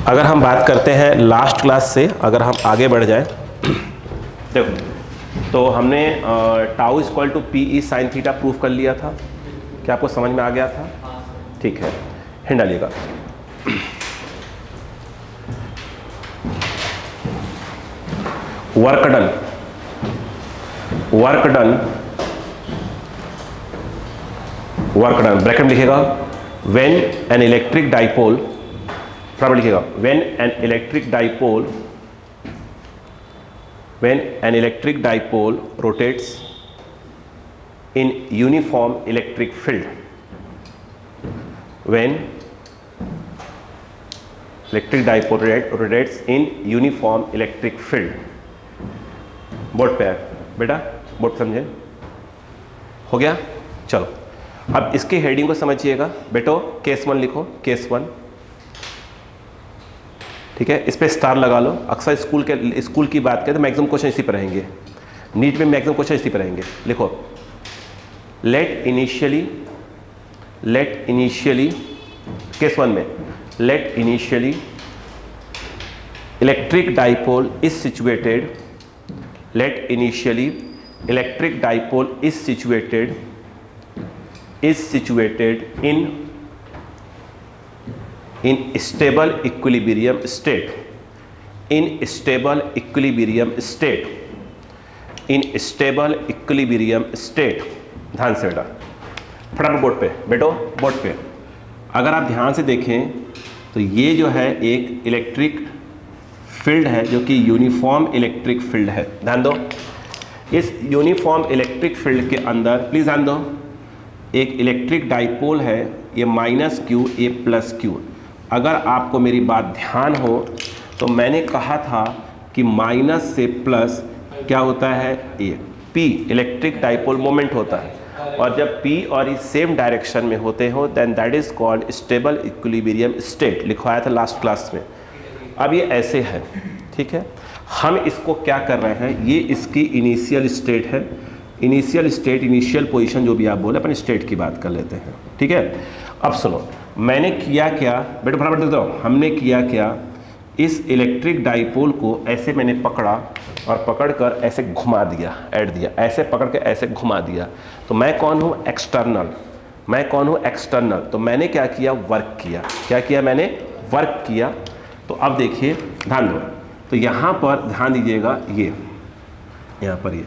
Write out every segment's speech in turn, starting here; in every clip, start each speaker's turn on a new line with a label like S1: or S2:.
S1: अगर हम बात करते हैं लास्ट क्लास से, अगर हम आगे बढ़ जाए, देखो तो हमने tau equal to P E sine theta proof कर लिया था। क्या आपको समझ में आ गया था? ठीक है, हिंट डालिएगा। Work done, work done, work done bracket में लिखिएगा। व्हेन एन इलेक्ट्रिक डाइपोल, बराबर लिखिएगा, when an electric dipole, when an electric dipole rotates in uniform electric field, when electric dipole rotates in uniform electric field, board पे है बेटा, board समझे? हो गया? चलो अब इसकी हेडिंग को समझिएगा बेटो। केस 1 लिखो, केस 1, ठीक है, इस पे स्टार लगा लो। अक्सर स्कूल की बात करें तो मैक्सिमम क्वेश्चन इसी पर रहेंगे, नीट में मैक्सिमम क्वेश्चन इसी पर रहेंगे। लिखो लेट इनिशियली केस 1 में let initially electric dipole is situated, let initially electric dipole is situated in stable equilibrium state, in stable equilibrium state, in stable equilibrium state। ध्यान से बेटा, फटाफट बोर्ड पे बेटो, बोर्ड पे अगर आप ध्यान से देखें तो ये जो है एक इलेक्ट्रिक फील्ड है जो कि यूनिफॉर्म इलेक्ट्रिक फील्ड है। ध्यान दो, इस यूनिफॉर्म इलेक्ट्रिक फील्ड के अंदर प्लीज ध्यान दो, एक इलेक्ट्रिक डाइपोल है, ये minus Q A plus Q. अगर आपको मेरी बात ध्यान हो तो मैंने कहा था कि माइनस से प्लस क्या होता है, A P electric dipole moment होता है, और जब पी और इस सेम डायरेक्शन में होते हो then that is called stable equilibrium state, लिखवाया था लास्ट क्लास में। अब ये ऐसे है, ठीक है, हम इसको क्या कर रहे हैं, ये इसकी इनिशियल स्टेट है, इनिशियल स्टेट, इनिशियल पोजीशन जो भी आप बोले, अपन स्टेट की बात कर लेते हैं, ठीक है। अब सुनो, मैंने किया क्या बेटा, फटाफट देता हूँ, हमने किया क्या, इस इलेक्ट्रिक डाइपोल को ऐसे मैंने पकड़ा और पकड़कर ऐसे घुमा दिया, ऐड दिया, ऐसे पकड़ के ऐसे घुमा दिया। तो मैं कौन हूँ, एक्सटर्नल, मैं कौन हूँ, एक्सटर्नल। तो मैंने क्या किया, वर्क किया। क्या किया मैंने, वर्क किया। तो अब देखिए ध्यान दो, तो यहाँ पर ध्यान दीजिएगा, ये यहाँ पर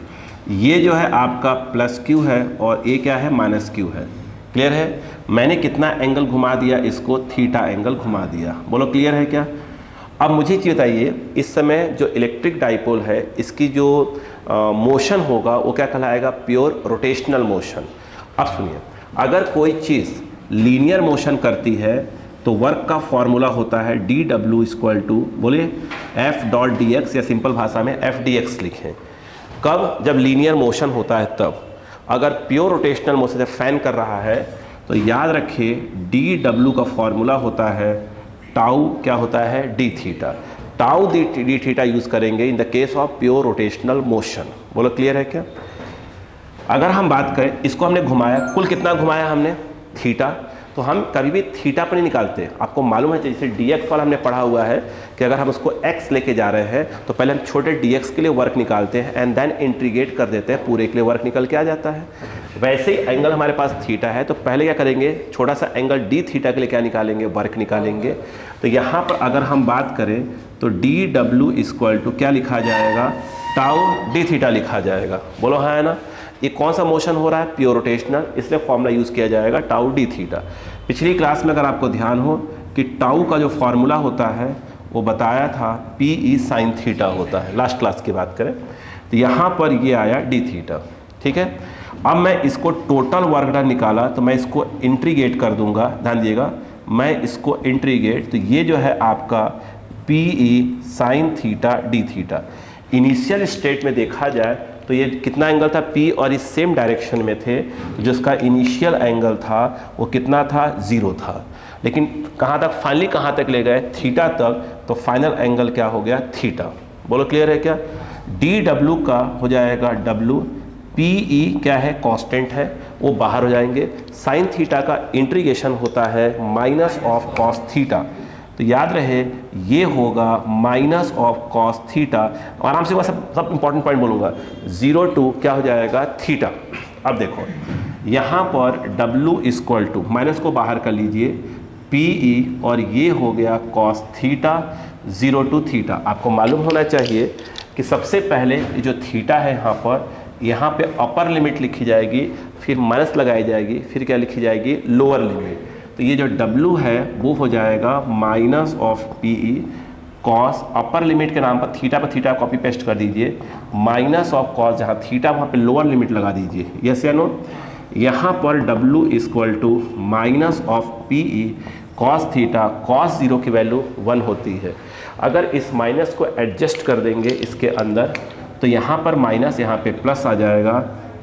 S1: ये जो है आपका प्लस क्यू है और ये क्या है, माइनस क्यू है। क्लियर है? मैंने कितना एंगल घुमा दिया इसको, थीटा एंगल घुमा दिया। बोलो क्लियर है क्या? अब मुझे चीज़ बताइए, इस समय जो इलेक्ट्रिक डाइपोल है इसकी जो मोशन होगा वो क्या कहलाएगा, प्योर रोटेशनल मोशन। अब सुनिए, अगर कोई चीज़ लीनियर मोशन करती है तो वर्क का फॉर्मूला होता है डी डब्ल्यू इक्वल टू, बोले एफ डॉट डी एक्स, या सिंपल भाषा में एफ डी एक्स लिखें। कब? जब लीनियर मोशन होता है तब। अगर प्योर रोटेशनल मोशन से फैन कर रहा है तो याद रखिए डी डब्ल्यू का फॉर्मूला होता है टाउ, क्या होता है, d theta. Tau D theta use करेंगे in the case of pure rotational motion. बोलो क्लियर है क्या? अगर हम बात करें, इसको हमने घुमाया, कुल कितना घुमाया हमने, थीटा। तो हम कभी भी थीटा पर नहीं निकालते। आपको मालूम है जैसे डी एक्स वाला हमने पढ़ा हुआ है कि अगर हम उसको एक्स लेके जा रहे हैं तो पहले हम छोटे डी एक्स के लिए वर्क निकालते हैं एंड देन इंटीग्रेट कर देते हैं, पूरे के लिए वर्क निकल के आ जाता है। वैसे ही एंगल हमारे पास थीटा है तो पहले क्या करेंगे, छोटा सा एंगल डी थीटा के लिए क्या निकालेंगे, वर्क निकालेंगे। तो यहाँ पर अगर हम बात करें तो डी डब्ल्यू इक्वल टू क्या लिखा जाएगा, टाउ डी थीटा लिखा जाएगा। बोलो हाँ है ना? ये कौन सा मोशन हो रहा है, प्योर रोटेशनल, इसलिए फॉर्मूला यूज़ किया जाएगा टाउ डी थीटा। पिछली क्लास में अगर आपको ध्यान हो कि टाउ का जो फॉर्मूला होता है वो बताया था पी ई साइन थीटा होता है, लास्ट क्लास की बात करें तो यहाँ पर ये आया डी थीटा, ठीक है। अब मैं इसको टोटल वर्क डन निकाला तो मैं इसको इंटीग्रेट कर दूंगा, ध्यान दिएगा, मैं इसको इंटीग्रेट, तो ये जो है आपका P E sine theta D theta. Initial state में देखा जाए तो ये कितना एंगल था, P और इस सेम डायरेक्शन में थे, तो जिसका इनिशियल एंगल था वो कितना था, 0 था। लेकिन कहाँ तक, फाइनली कहाँ तक ले गए, थीटा तक, तो फाइनल एंगल क्या हो गया, थीटा। बोलो क्लियर है क्या? डी डब्ल्यू का हो जाएगा डब्ल्यू, पी ई क्या है, कांस्टेंट है, वो बाहर हो जाएंगे। साइन थीटा का इंटीग्रेशन होता है माइनस ऑफ कॉस थीटा, तो तो याद रहे ये होगा माइनस ऑफ कॉस थीटा। आराम से मैं सब इंपॉर्टेंट पॉइंट बोलूँगा। 0 टू क्या हो जाएगा थीटा। अब देखो यहाँ पर W इक्वल टू माइनस को बाहर कर लीजिए PE और ये हो गया कॉस थीटा 0 टू थीटा। आपको मालूम होना चाहिए कि सबसे पहले जो थीटा है यहाँ पे अपर लिमिट लिखी जाएगी, फिर माइनस लगाई जाएगी, फिर क्या लिखी जाएगी लोअर लिमिट। तो ये जो W है वो हो जाएगा minus of PE cos upper limit के नाम पर थीटा कॉपी पेस्ट कर दीजिए, माइनस ऑफ कॉस जहाँ थीटा वहाँ पे लोअर लिमिट लगा दीजिए। यस या नो। यहाँ पर W equal to minus of PE cos theta, cos 0 की वैल्यू 1 होती है। अगर इस माइनस को एडजस्ट कर देंगे इसके अंदर तो यहाँ पर माइनस यहाँ पे प्लस आ जाएगा,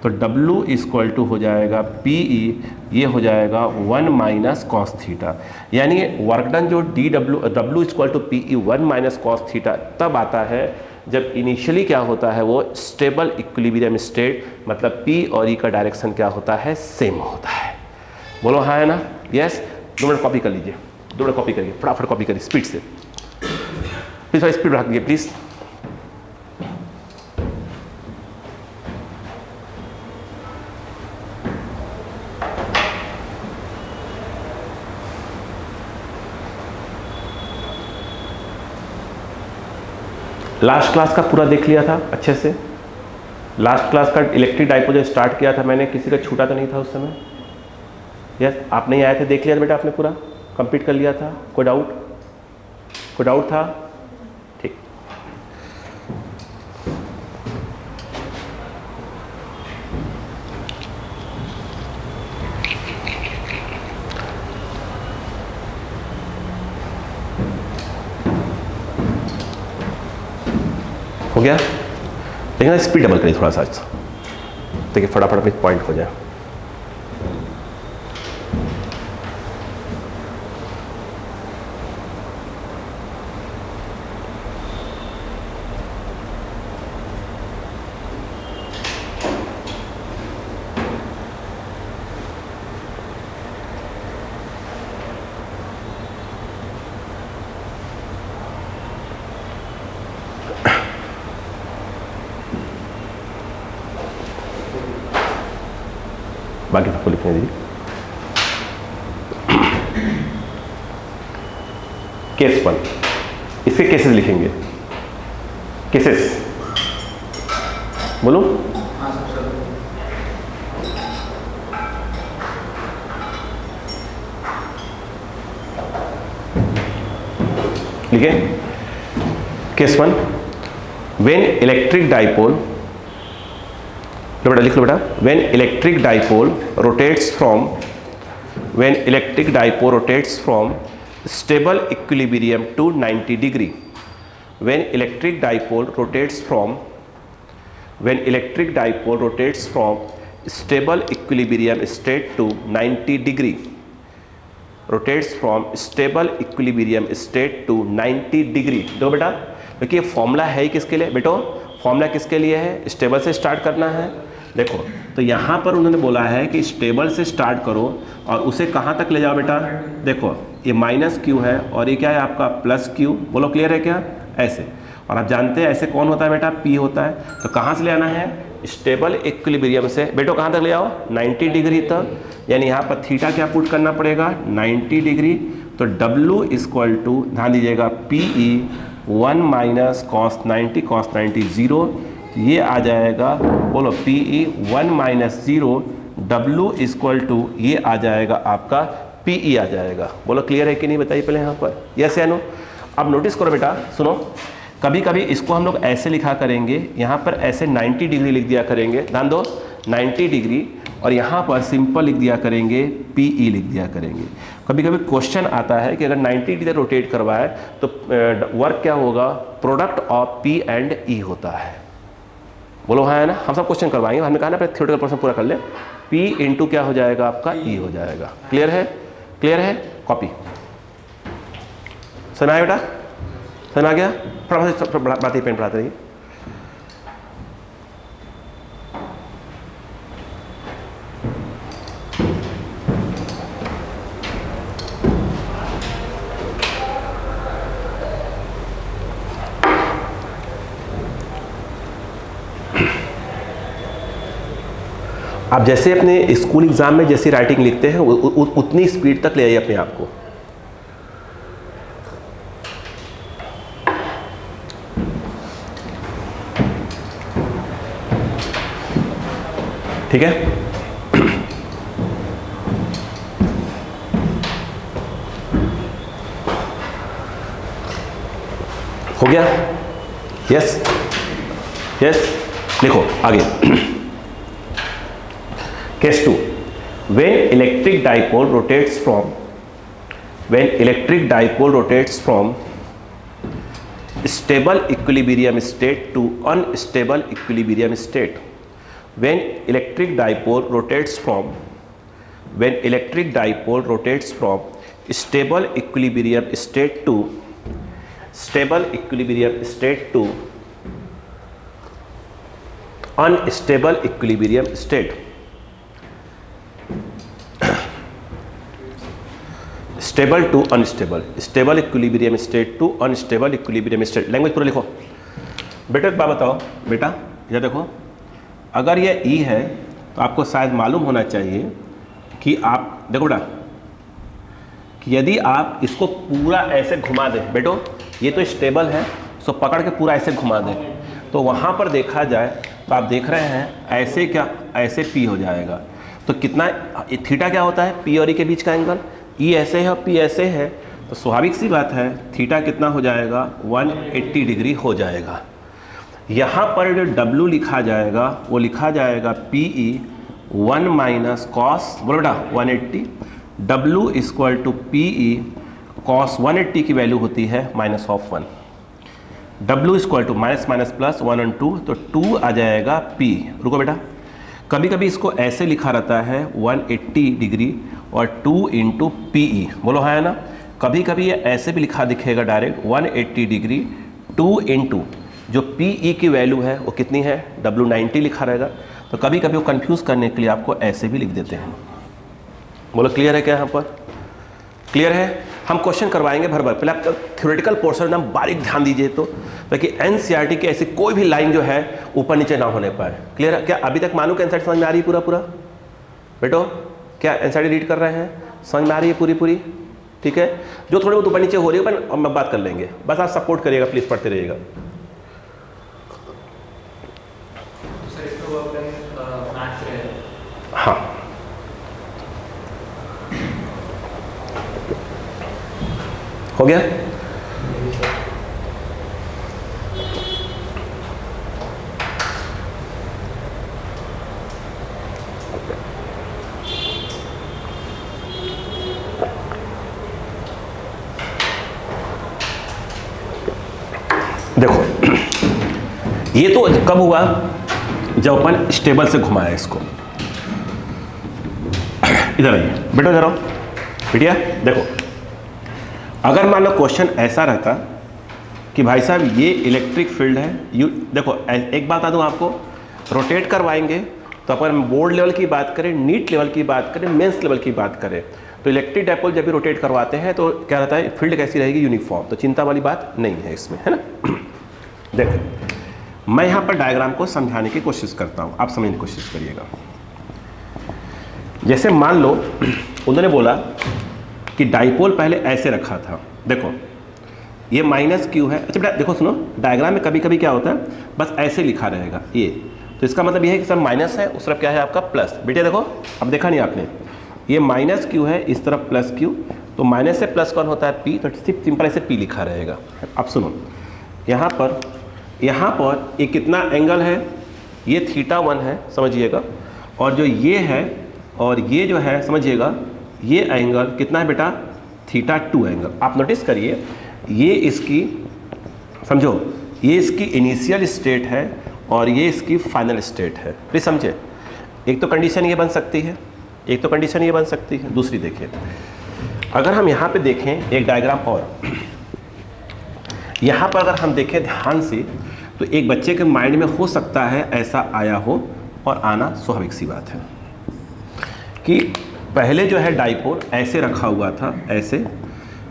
S1: तो W इक्वल टू हो जाएगा PE, ये हो जाएगा 1 माइनस कॉस थीटा। यानी वर्क डन जो W equal to PE 1 minus cos theta तब आता है जब इनिशियली क्या होता है वो स्टेबल इक्विलिब्रियम स्टेट, मतलब P और E का डायरेक्शन क्या होता है सेम होता है। बोलो हाँ है ना। यस। 2 मिनट कॉपी कर लीजिए, 2 मिनट कॉपी करिए, फटाफट कॉपी करिए स्पीड से प्लीज, स्पीड बढ़ा दीजिए प्लीज। लास्ट क्लास का पूरा देख लिया था अच्छे से। लास्ट क्लास का इलेक्ट्रिक डाइपोल जो स्टार्ट किया था मैंने, किसी का छूटा तो नहीं था उस समय। यस, आप नहीं आए थे, देख लिया था बेटा आपने, पूरा कंप्लीट कर लिया था। कोई डाउट, कोई डाउट था? ठीक। हो गया? लेकिन स्पीड डबल करिए थोड़ा सा, देखिए फटाफट में पॉइंट हो जाए। बाकी सबको लिखने दीजिए। केस 1, इसके केसेस लिखेंगे। केसेस बोलो। लिखे। केस 1, व्हेन इलेक्ट्रिक डाइपोल, बेटा लिख लो बेटा। when electric dipole rotates from stable equilibrium to 90 degree, when electric dipole rotates from stable equilibrium state to 90 degree, rotates from stable equilibrium state to 90 degree। दो बेटा, देखिए formula है ही किसके लिए बेटो, फॉर्मूला किसके लिए है, स्टेबल से स्टार्ट करना है। देखो तो यहाँ पर उन्होंने बोला है कि स्टेबल से स्टार्ट करो और उसे कहाँ तक ले जाओ बेटा। देखो ये माइनस क्यू है और ये क्या है आपका प्लस क्यू। बोलो क्लियर है क्या? ऐसे। और आप जानते हैं ऐसे कौन होता है बेटा, P होता है। तो कहाँ से ले आना है, स्टेबल इक्विलिब्रियम से बेटो कहाँ तक ले आओ, 90 डिग्री तक। यानी यहाँ पर थीटा क्या पुट करना पड़ेगा, 90 डिग्री। तो W इक्वल टू, ध्यान दीजिएगा, PE 1 माइनस कॉस 90 0, ये आ जाएगा। बोलो PE 1 minus 0, W equal to ये आ जाएगा आपका PE आ जाएगा। बोलो क्लियर है कि नहीं बताइए पहले यहाँ पर, यस या नो। अब नोटिस करो बेटा, सुनो, कभी कभी इसको हम लोग ऐसे लिखा करेंगे, यहाँ पर ऐसे 90 डिग्री लिख दिया करेंगे, ध्यान दो 90 डिग्री, और यहाँ पर सिंपल लिख दिया करेंगे, PE लिख दिया करेंगे। कभी कभी क्वेश्चन आता है कि अगर 90 डिग्री रोटेट करवाए तो वर्क क्या होगा, product of P and E होता है। बोलो हाँ है ना, हम सब क्वेश्चन करवाएंगे। हमने कहा ना पहले थ्योरेटिकल पोर्शन पूरा कर ले। P इंटू क्या हो जाएगा आपका, E हो जाएगा। क्लियर है? क्लियर है? कॉपी समझ आया बेटा, समझ आ गया? बढ़ाते पेन पढ़ाते रहिए। आप जैसे अपने स्कूल एग्जाम में जैसी राइटिंग लिखते हैं उतनी स्पीड तक ले आइए अपने आप को। ठीक है, हो गया? यस यस, लिखो आगे। Case 2, when electric dipole rotates from stable equilibrium state to unstable equilibrium state, when electric dipole rotates from stable equilibrium state to unstable equilibrium state, stable to unstable, stable equilibrium state to unstable equilibrium state. Language पूरा लिखो। बेटा एक बात बताओ, बेटा इधर देखो, अगर ये ई है तो आपको शायद मालूम होना चाहिए कि आप देखो बेटा कि यदि आप इसको पूरा ऐसे घुमा दें, बेटो ये तो स्टेबल है, सो पकड़ के पूरा ऐसे घुमा दें तो वहाँ पर देखा जाए तो आप देख रहे हैं ऐसे क्या, ऐसे पी हो जाएगा। तो कितना थीटा क्या होता है, पी और ई के बीच का एंगल, ई ऐसे है और पी ऐसे है, तो स्वाभाविक सी बात है थीटा कितना हो जाएगा, 180 डिग्री हो जाएगा। यहाँ पर जो W लिखा जाएगा वो लिखा जाएगा PE 1 माइनस कॉस, बोलो बेटा 180, W equal to PE cos 180 की वैल्यू होती है -1, W equal to minus plus 1 और 2, तो 2 आ जाएगा P। रुको बेटा, कभी कभी इसको ऐसे लिखा रहता है 180 डिग्री और 2 इंटू PE, बोलो है ना। कभी कभी ये ऐसे भी लिखा दिखेगा डायरेक्ट 180 डिग्री 2 इंटू जो PE की वैल्यू है वो कितनी है, W90 लिखा रहेगा। तो कभी कभी वो कंफ्यूज करने के लिए आपको ऐसे भी लिख देते हैं। बोलो क्लियर है क्या, यहाँ पर क्लियर है? हम क्वेश्चन करवाएंगे भर भर, पहले आप थ्योरेटिकल पोर्शन में बारीक ध्यान दीजिए तो, ताकि एनसीईआरटी की ऐसी कोई भी लाइन जो है ऊपर नीचे ना होने पाए। क्लियर है क्या? अभी तक मानो कि एनसीईआरटी समझ में आ रही है पूरा बेटो? क्या एनसीईआरटी रीड कर रहे हैं, समझ में आ रही है पूरी? ठीक है, जो थोड़े बहुत ऊपर नीचे हो रही है पर हम बात कर लेंगे, बस आप सपोर्ट करिएगा, प्लीज पढ़ते रहिएगा। हाँ, हो गया? देखो ये तो कब हुआ, जब अपन स्टेबल से घुमाया इसको। इधर आइए बेटा, इधर आओ बेटिया। देखो अगर मान लो क्वेश्चन ऐसा रहता कि भाई साहब ये इलेक्ट्रिक फील्ड है, देखो एक बात बता दूं आपको, रोटेट करवाएंगे तो अपन बोर्ड लेवल की बात करें, नीट लेवल की बात करें, मेंस लेवल की बात करें, तो इलेक्ट्रिक डायपोल जब भी रोटेट करवाते हैं तो क्या रहता है, फील्ड कैसी रहेगी, यूनिफॉर्म। तो चिंता वाली बात नहीं है इसमें, है ना। देखो मैं यहाँ पर डायग्राम को समझाने की कोशिश करता हूँ, आप समझने की कोशिश करिएगा। जैसे मान लो उन्होंने बोला कि डाइपोल पहले ऐसे रखा था, देखो ये माइनस क्यू है। अच्छा बेटा देखो सुनो, डायग्राम में कभी कभी क्या होता है बस ऐसे लिखा रहेगा ये, तो इसका मतलब ये है कि सर माइनस है, उस तरफ क्या है आपका प्लस। बेटे देखो अब देखा नहीं आपने, ये माइनस क्यू है, इस तरफ प्लस क्यू, तो माइनस से प्लस कौन होता है, पी, तो सिर्फ सिंपल ऐसे पी लिखा रहेगा। अब सुनो यहाँ पर ये कितना एंगल है, ये θ1 है समझिएगा, और जो ये है और ये जो है समझिएगा, ये एंगल कितना है बेटा, θ2 एंगल। आप नोटिस करिए ये इसकी, समझो ये इसकी इनिशियल स्टेट है और ये इसकी फाइनल स्टेट है। प्लीज समझे, एक तो कंडीशन ये बन सकती है, एक तो कंडीशन ये बन सकती है, दूसरी देखिए अगर हम यहाँ पे देखें एक डायग्राम, और यहाँ पर अगर हम देखें ध्यान से तो एक बच्चे के माइंड में हो सकता है ऐसा आया हो, और आना स्वाभाविक सी बात है कि पहले जो है डाइपोल ऐसे रखा हुआ था, ऐसे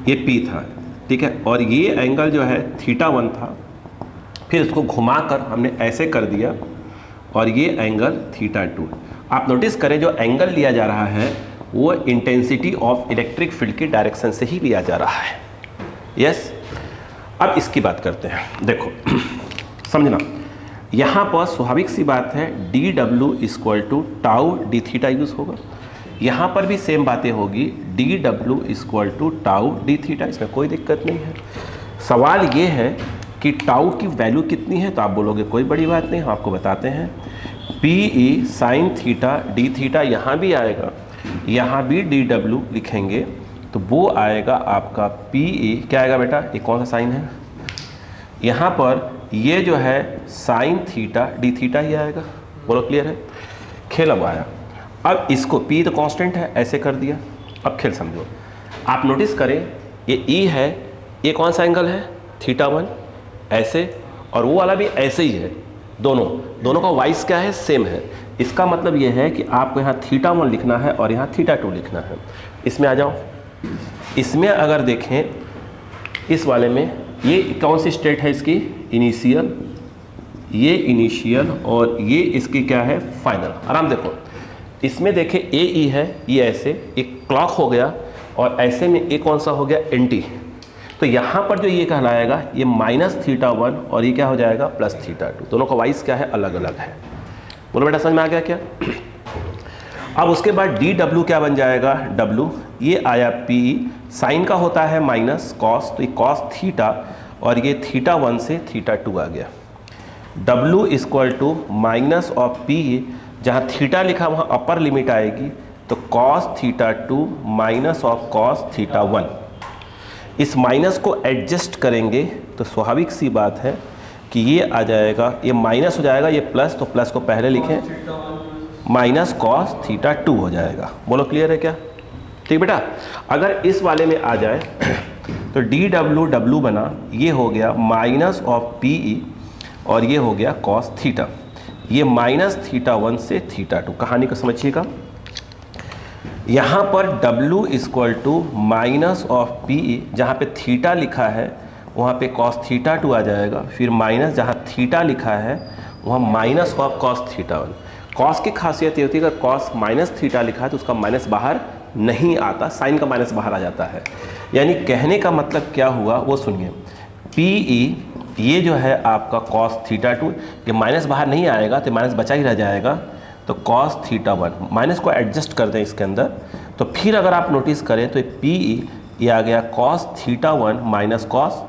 S1: ये P था, ठीक है, और ये एंगल जो है θ1 था, फिर इसको घुमाकर हमने ऐसे कर दिया और ये एंगल θ2। आप नोटिस करें जो एंगल लिया जा रहा है वो इंटेंसिटी ऑफ इलेक्ट्रिक फील्ड की डायरेक्शन से ही लिया जा रहा है। यस, अब इसकी बात करते हैं। देखो समझना, यहाँ पर स्वाभाविक सी बात है D W equal to tau D theta use होगा। यहाँ पर भी सेम बातें होगी, D W equal to tau D theta, इसमें कोई दिक्कत नहीं है। सवाल ये है कि टाउ की वैल्यू कितनी है, तो आप बोलोगे कोई बड़ी बात नहीं, हम आपको बताते हैं। P E sine theta D theta यहाँ भी आएगा, यहाँ भी डी डब्ल्यू लिखेंगे तो वो आएगा आपका पी ई, क्या आएगा बेटा, ये कौन सा साइन है, यहाँ पर ये जो है साइन थीटा डी थीटा ही आएगा। बोलो क्लियर है, खेल अब आया। अब इसको पी तो कांस्टेंट है, ऐसे कर दिया। अब खेल समझो, आप नोटिस करें ये ई है, ये कौन सा एंगल है, थीटा 1 ऐसे, और वो वाला भी ऐसे ही है, दोनों का वाइस क्या है, सेम है। इसका मतलब ये है कि आपको यहाँ थीटा 1 लिखना है और यहाँ थीटा 2 लिखना है। इसमें आ जाओ, इसमें अगर देखें इस वाले में ये कौन सी स्टेट है इसकी, इनिशियल, ये इनिशियल और ये इसकी क्या है, फाइनल। आराम देखो, इसमें देखें ए ई है, ये ऐसे एक क्लॉक हो गया और ऐसे में ए कौन सा हो गया, एंटी। तो यहाँ पर जो ये कहलाएगा ये माइनस थीटा 1 और ये क्या हो जाएगा, प्लस थीटा 2। दोनों का वाइस क्या है, अलग अलग है। बोलो बेटा समझ में आ गया क्या। अब उसके बाद डी डब्ल्यू क्या बन जाएगा, डब्ल्यू, ये आया पी ई, साइन का होता है माइनस कॉस, तो ये कॉस थीटा और ये थीटा 1 से थीटा 2 आ गया। W equal to minus of P E, जहाँ थीटा लिखा वहाँ अपर लिमिट आएगी, तो cos theta 2 minus of cos theta 1। इस माइनस को एडजस्ट करेंगे तो स्वाभाविक सी बात है कि ये आ जाएगा, ये माइनस हो जाएगा, ये प्लस, तो प्लस को पहले लिखें, माइनस कॉस थीटा 2 हो जाएगा। बोलो क्लियर है क्या, ठीक बेटा। अगर इस वाले में आ जाए तो डी डब्ल्यू डब्ल्यू बना, ये हो गया माइनस ऑफ पी ई और ये हो गया कॉस थीटा, ये माइनस थीटा 1 से थीटा 2। कहानी को समझिएगा, यहाँ पर W equal to minus of P E, जहाँ पे थीटा लिखा है वहाँ पे कॉस थीटा 2 आ जाएगा, फिर माइनस जहाँ थीटा लिखा है वहाँ minus of cos theta 1। Cos की खासियत ये होती है अगर कॉस माइनस थीटा लिखा है तो उसका माइनस बाहर नहीं आता, साइन का माइनस बाहर आ जाता है। यानी कहने का मतलब क्या हुआ वो सुनिए, पी ई ये जो है आपका कॉस थीटा 2, ये माइनस बाहर नहीं आएगा तो माइनस बचा ही रह जाएगा, तो कॉस थीटा 1, माइनस को एडजस्ट कर दें इसके अंदर, तो फिर अगर आप नोटिस करें तो पी ई ये आ गया cos theta 1 minus cos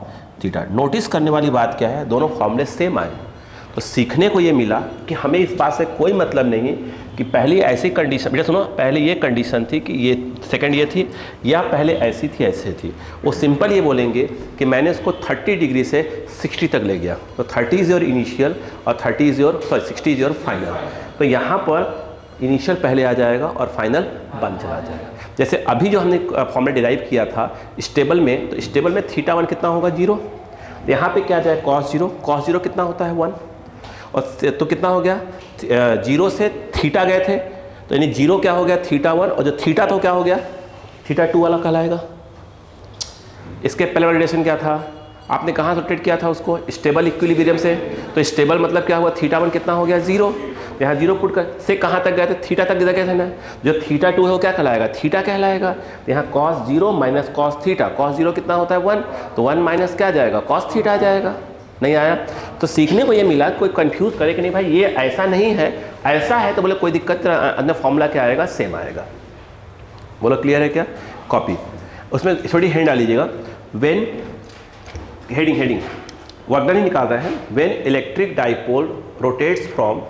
S1: theta. Notice करने वाली बात क्या है, दोनों फॉर्मूले सेम आए। तो सीखने को ये मिला कि हमें इस बात से कोई मतलब नहीं कि पहले ऐसी कंडीशन, बेटा सुनो, पहले ये कंडीशन थी कि ये सेकंड ये थी, या पहले ऐसी थी ऐसे थी। वो सिंपल ये बोलेंगे कि मैंने इसको 30 डिग्री से 60 तक ले गया, तो 30 इज़ योर इनिशियल और 60 इज़ योर फाइनल। तो यहाँ पर इनिशियल पहले आ जाएगा और फाइनल बन चला जाएगा। जैसे अभी जो हमने फॉर्मूला डिराइव किया था स्टेबल में, तो स्टेबल में थीटा 1 कितना होगा, 0। यहाँ पे क्या आ जाए, कॉस 0, कॉस 0 कितना होता है, 1, और तो कितना हो गया, 0 से थीटा गए थे, तो यानी 0 क्या हो गया, थीटा 1, और जो थीटा तो क्या हो गया, थीटा 2 वाला कहलाएगा। इसके पहले वाला रिलेशन क्या था, आपने कहाँ से रोटेट किया था उसको, स्टेबल इक्विलिब्रियम से, तो स्टेबल मतलब क्या हुआ, थीटा 1 कितना हो गया, 0। यहाँ 0 पुट कर से कहाँ तक गए थे, थीटा तक गए थे ना, जो थीटा 2 है वो क्या कहलाएगा, थीटा कहलाएगा। तो यहाँ cos 0 minus cos theta, cos 0 कितना होता है, 1, तो 1 माइनस क्या आ जाएगा, कॉस थीटा आ जाएगा। नहीं आया, तो सीखने को ये मिला, कोई कंफ्यूज करे कि नहीं भाई ये ऐसा नहीं है, ऐसा है, तो बोले कोई दिक्कत, अंदर फॉर्मूला क्या आएगा, सेम आएगा। बोलो क्लियर है क्या, कॉपी उसमें थोड़ी हेड डाल लीजिएगा, व्हेन हेडिंग वर्कडन ही निकाल रहे हैं, when electric dipole rotates from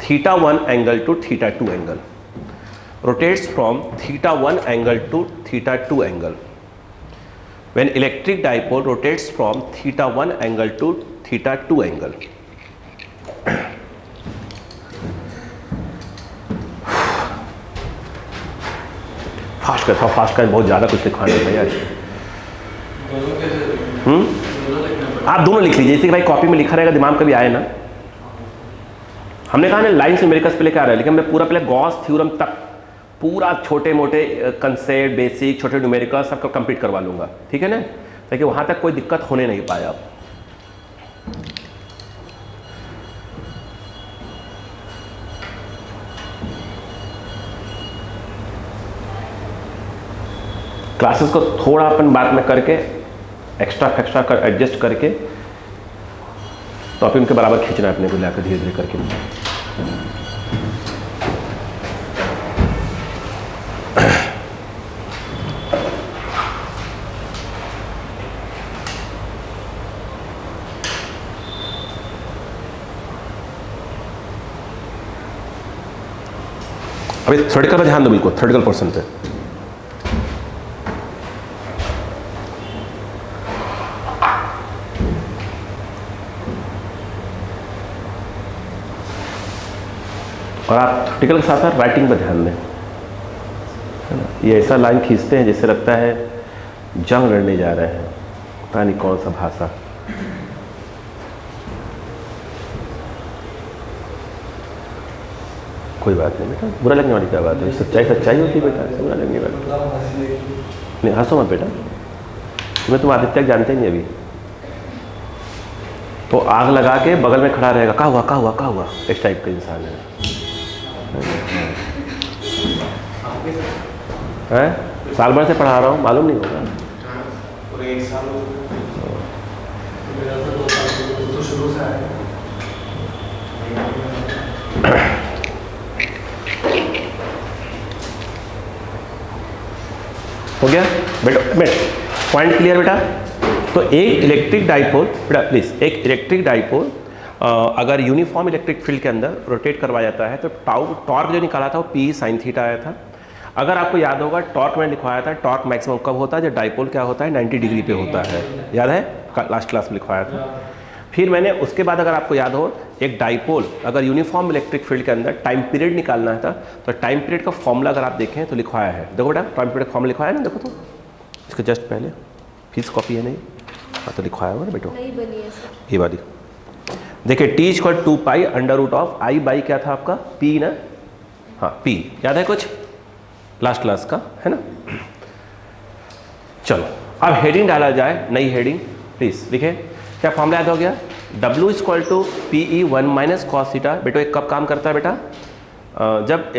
S1: theta 1 angle to theta 2 angle, rotates from theta 1 angle to theta 2 angle. When electric dipole rotates from theta 1 angle to theta 2 angle. Fast कर बहुत ज़्यादा कुछ लिखवाना है यार। आप दोनों लिख लीजिए, जैसे कि भाई कॉपी में लिखा रहेगा, दिमाग कभी आए ना। हमने कहा ना लाइन से न्यूमेरिकल्स पहले क्या आ रहा है, लेकिन मैं पूरा पहले गॉस थ्योरम तक पूरा छोटे मोटे कंसेप्ट, बेसिक, छोटे न्यूमेरिकल सबको कंप्लीट करवा लूँगा, ठीक है ना, ताकि वहाँ तक कोई दिक्कत होने नहीं पाए। आप क्लासेस को थोड़ा अपन बाद में करके एक्स्ट्रा कर एडजस्ट करके टॉपिक उनके बराबर खींचना है अपने को, लाकर धीरे धीरे करके। अभी थ्योरेटिकल पर ध्यान दो, बिल्कुल थ्योरेटिकल पोर्शन पे। और आप थ्योरेटिकल के साथ साथ राइटिंग पर ध्यान दें, है ना। ये ऐसा लाइन खींचते हैं जिससे लगता है जंग लड़ने जा रहे हैं, पता नहीं कौन सा भाषा। कोई बात नहीं बेटा, बुरा लगने वाली क्या बात है, सच्चाई सच्चाई होती है बेटा, बुरा लगने वाली नहीं। हंसो मत बेटा, मैं तुम आदित्य जानते नहीं अभी। तो आग लगा के बगल में खड़ा रहेगा, क्या हुआ, इस टाइप का इंसान है। साल भर से पढ़ा रहा हूँ, मालूम नहीं होगा। हो गया बेटा, पॉइंट क्लियर बेटा। तो एक इलेक्ट्रिक डाइपोल बेटा प्लीज, एक इलेक्ट्रिक डाइपोल अगर यूनिफॉर्म इलेक्ट्रिक फील्ड के अंदर रोटेट करवाया जाता है तो टॉर्क जो निकाला था वो पी साइन थीटा आया था। अगर आपको याद होगा टॉर्क में लिखवाया था, टॉर्क मैक्सिमम कब होता है, जब डाइपोल क्या होता है 90 डिग्री पे होता है, याद है लास्ट क्लास में लिखवाया था। फिर मैंने उसके बाद अगर आपको याद हो, एक डाइपोल अगर यूनिफॉर्म इलेक्ट्रिक फील्ड के अंदर टाइम पीरियड निकालना था तो टाइम पीरियड का फॉर्मूला अगर आप देखें तो लिखवाया है, देखो बेटा टाइम पीरियड का फॉर्मूला लिखवाया ना, देखो तो इसको जस्ट पहले फीस कॉपी है नहीं, हाँ तो लिखवाया होगा ना बेटो,
S2: नहीं बनी है सर।
S1: ये वाली देखिए, T equal 2 pi under root of I by क्या था आपका पी ना, हाँ पी याद है कुछ लास्ट क्लास का, है ना। चलो अब हेडिंग डाला जाए, नई हेडिंग प्लीज लिखे, क्या फॉर्मूला याद हो गया, W equal to P E 1 minus cos theta. बेटो एक कब काम करता है बेटा, जब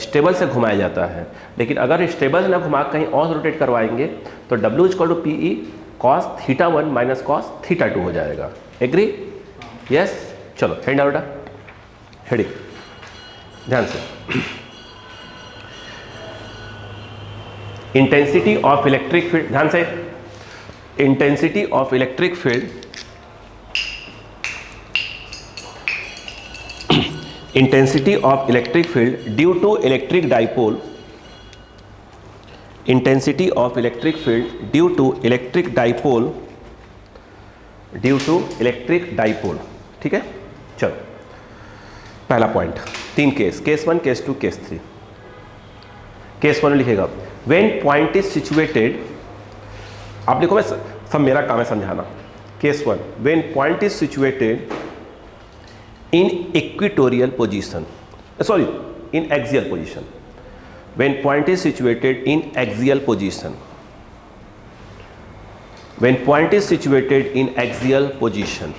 S1: स्टेबल से घुमाया जाता है, लेकिन अगर स्टेबल से ना घुमा कहीं और रोटेट करवाएंगे तो W equal to P E cos theta 1 minus cos theta 2 हो जाएगा। Agree, yes. चलो हेड डाल बेटा, हेडिंग ध्यान से, इंटेंसिटी ऑफ इलेक्ट्रिक फील्ड, ध्यान से, intensity of electric field, intensity of electric field due to electric dipole, intensity of electric field due to electric dipole, due to electric dipole, ठीक है। चलो पहला point, 3 case, case 1, case 2, case 3। Case 1 लिखेगा, when point is situated, आप लिखो, मैं सब मेरा काम है समझाना। Case 1, when point is situated in equatorial position, sorry in axial position, when point is situated in axial position, when point is situated in axial position,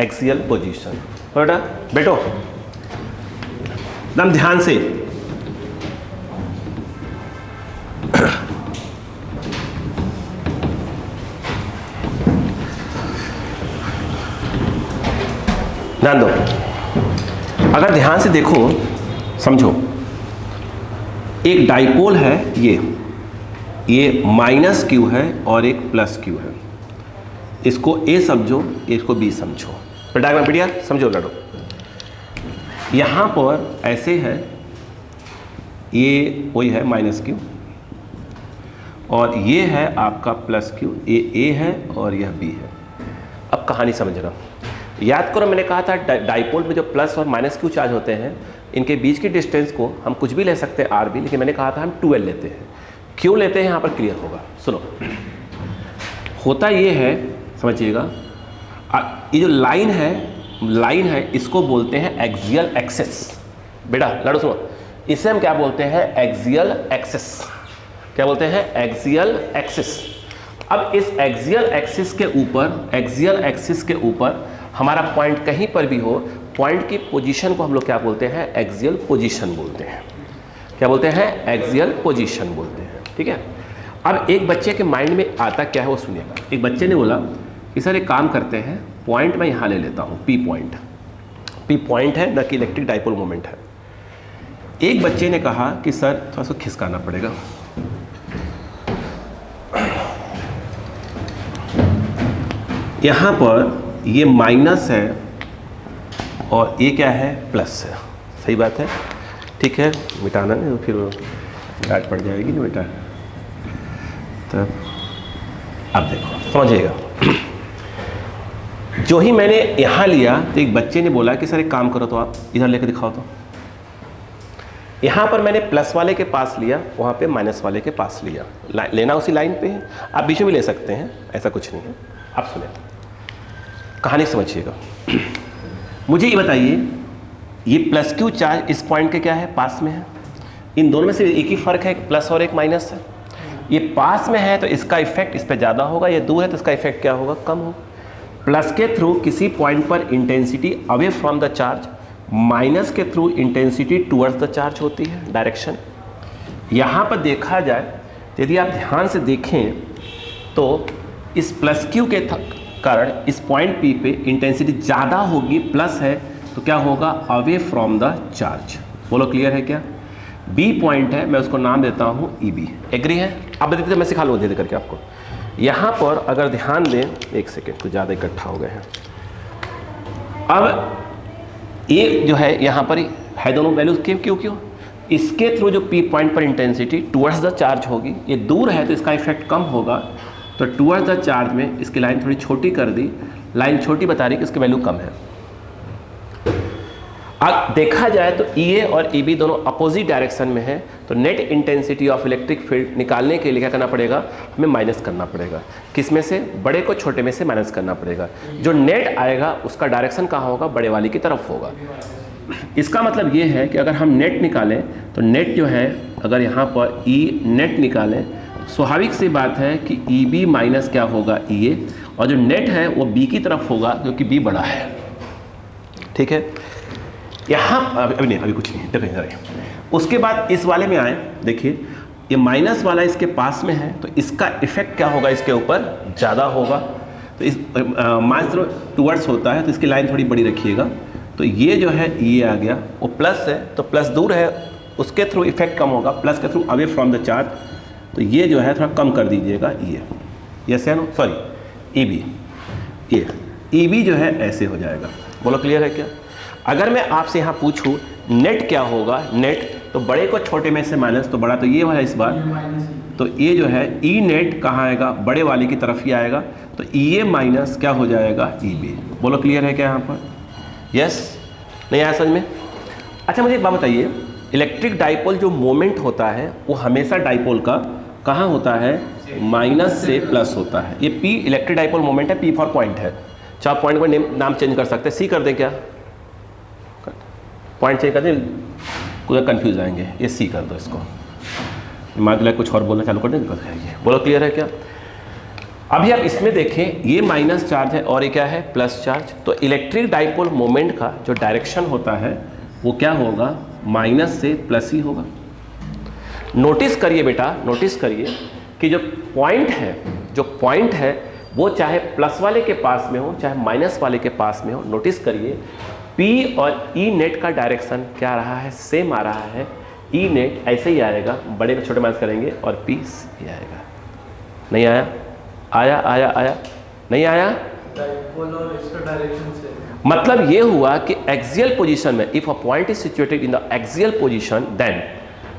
S1: axial position, बेटा बैठो एकदम ध्यान से, ध्यान दो, अगर ध्यान से देखो समझो, एक डाइपोल है, ये माइनस क्यू है और एक प्लस क्यू है, इसको ए समझो, इसको बी समझो, डायग्राम बढ़िया समझो लड़ो। यहाँ पर ऐसे है, ये वही है माइनस क्यू और ये है आपका प्लस क्यू, ये ए है और यह बी है। अब कहानी समझना, याद करो मैंने कहा था डाइपोल में जो प्लस और माइनस क्यू चार्ज होते हैं इनके बीच की डिस्टेंस को हम कुछ भी ले सकते हैं आर बी, लेकिन मैंने कहा था हम 12 लेते हैं। क्यों लेते हैं यहाँ पर क्लियर होगा, सुनो। होता ये है, समझिएगा, ये जो लाइन है इसको बोलते हैं एक्सियल एक्सिस। बेटा लड़ो सुनो, इसे हम क्या बोलते हैं, एक्सियल एक्सिस। क्या बोलते हैं, एक्सियल एक्सिस। अब इस एक्सियल एक्सिस के ऊपर हमारा पॉइंट कहीं पर भी हो, पॉइंट की पोजीशन को हम लोग क्या बोलते हैं, एक्सियल पोजीशन बोलते हैं। क्या बोलते हैं, एक्सियल पोजीशन बोलते हैं। ठीक है, अब एक बच्चे के माइंड में आता क्या है वो सुनिएगा। एक बच्चे ने बोला कि सर एक काम करते हैं, पॉइंट मैं यहाँ ले लेता हूँ, पी पॉइंट है न कि इलेक्ट्रिक डाइपोल मोमेंट है। एक बच्चे ने कहा कि सर थोड़ा सा खिसकाना पड़ेगा, यहाँ पर ये माइनस है और ये क्या है, प्लस है। सही बात है, ठीक है, मिटाना नहीं तो फिर डांट पड़ जाएगी नहीं बेटा। तब अब देखो समझिएगा, जो ही मैंने यहाँ लिया तो एक बच्चे ने बोला कि सर एक काम करो, तो आप इधर लेके दिखाओ। तो यहाँ पर मैंने प्लस वाले के पास लिया, वहाँ पे माइनस वाले के पास लिया, लेना उसी लाइन पे है। आप बीच में भी ले सकते हैं, ऐसा कुछ नहीं है। आप सुने, कहानी समझिएगा। मुझे ये बताइए, ये प्लस क्यू चार्ज इस पॉइंट के क्या है, पास में है। इन दोनों में से एक ही फर्क है, एक प्लस और एक माइनस है। ये पास में है तो इसका इफेक्ट इस पर ज़्यादा होगा, ये दूर है तो इसका इफेक्ट क्या होगा, कम होगा। प्लस के थ्रू किसी पॉइंट पर intensity away from the charge, minus के through intensity towards the charge होती है, डायरेक्शन। यहाँ पर देखा जाए तो यदि आप ध्यान से देखें तो इस प्लस क्यू के कारण इस पॉइंट पी पे इंटेंसिटी ज़्यादा होगी, प्लस है तो क्या होगा, अवे फ्रॉम द चार्ज। बोलो क्लियर है क्या। बी पॉइंट है, मैं उसको नाम देता हूँ ई बी। एग्री है। अब देखते मैं सिखा लूँगा धीरे करके आपको। यहाँ पर अगर ध्यान दें, एक सेकेंड, कुछ ज़्यादा इकट्ठा हो गए हैं। अब ये जो है यहाँ पर है दोनों वैल्यूज क्यों इसके थ्रू जो पी पॉइंट पर इंटेंसिटी टुवर्ड्स द चार्ज होगी, ये दूर है तो इसका इफेक्ट कम होगा, तो टुवर्ड्स द चार्ज में इसकी लाइन थोड़ी छोटी कर दी। लाइन छोटी बता रही कि इसकी वैल्यू कम है। अब देखा जाए तो ई और ई बी दोनों अपोजिट डायरेक्शन में है, तो net intensity of electric field निकालने के लिए क्या करना पड़ेगा, हमें माइनस करना पड़ेगा। किस में से, बड़े को छोटे में से माइनस करना पड़ेगा। जो नेट आएगा उसका डायरेक्शन कहाँ होगा, बड़े वाली की तरफ होगा। इसका मतलब ये है कि अगर हम नेट निकालें तो नेट जो है, अगर यहाँ पर ई नेट निकालें, स्वाभाविक सी बात है कि ई बी माइनस क्या होगा, ई ए, और जो नेट है वो बी की तरफ होगा क्योंकि बी बड़ा है। ठीक है, यहाँ अभी नहीं, अभी कुछ नहीं, देखिए। उसके बाद इस वाले में आए, देखिए ये माइनस वाला इसके पास में है तो इसका इफेक्ट क्या होगा, इसके ऊपर ज़्यादा होगा। तो इस माइनस टूवर्ड्स होता है तो इसकी लाइन थोड़ी बड़ी रखिएगा। तो ये जो है ये आ गया, वो प्लस है तो प्लस दूर है, उसके थ्रू इफेक्ट कम होगा, प्लस के through away from the charge, तो ये जो है थोड़ा कम कर दीजिएगा। ये यस है ना, सॉरी ई बी, ये ई बी जो है ऐसे हो जाएगा। बोलो क्लियर है क्या। अगर मैं आपसे यहाँ पूछूं नेट क्या होगा, नेट तो बड़े को छोटे में से माइनस, तो बड़ा तो ये है इस बार, तो ये जो है ई नेट कहाँ आएगा, बड़े वाले की तरफ ही आएगा, तो ई ए माइनस क्या हो जाएगा, ई बी। बोलो क्लियर है क्या यहाँ पर, यस नहीं आया समझ में। अच्छा मुझे एक बात बताइए, इलेक्ट्रिक डाइपोल जो मोमेंट होता है वो हमेशा डाइपोल का कहाँ होता है, माइनस से प्लस होता है। ये पी इलेक्ट्रिक डाइपोल मोमेंट है, पी फॉर पॉइंट है। चाहे पॉइंट का नाम चेंज कर सकते हैं, सी कर दें क्या, पॉइंट चेंज कर दें, कुछ कंफ्यूज आएंगे, ये सी कर दो इसको, मान लो कुछ और बोलना चालू कर दें, बोलो क्लियर है क्या। अभी आप इसमें देखें, ये माइनस चार्ज है और ये क्या है, प्लस चार्ज। तो इलेक्ट्रिक डाइपोल मोमेंट का जो डायरेक्शन होता है वो क्या होगा, माइनस से प्लस ही होगा। नोटिस करिए बेटा, नोटिस करिए कि जो पॉइंट है वो चाहे प्लस वाले के पास में हो चाहे माइनस वाले के पास में हो, नोटिस करिए P और E नेट का डायरेक्शन क्या आ रहा है, सेम आ रहा है। E नेट ऐसे ही आएगा, बड़े को छोटे माइनस करेंगे और P ये आएगा। नहीं आया, आया नहीं आया। मतलब ये हुआ कि एक्सियल पोजीशन में, if a point is situated in the axial position, then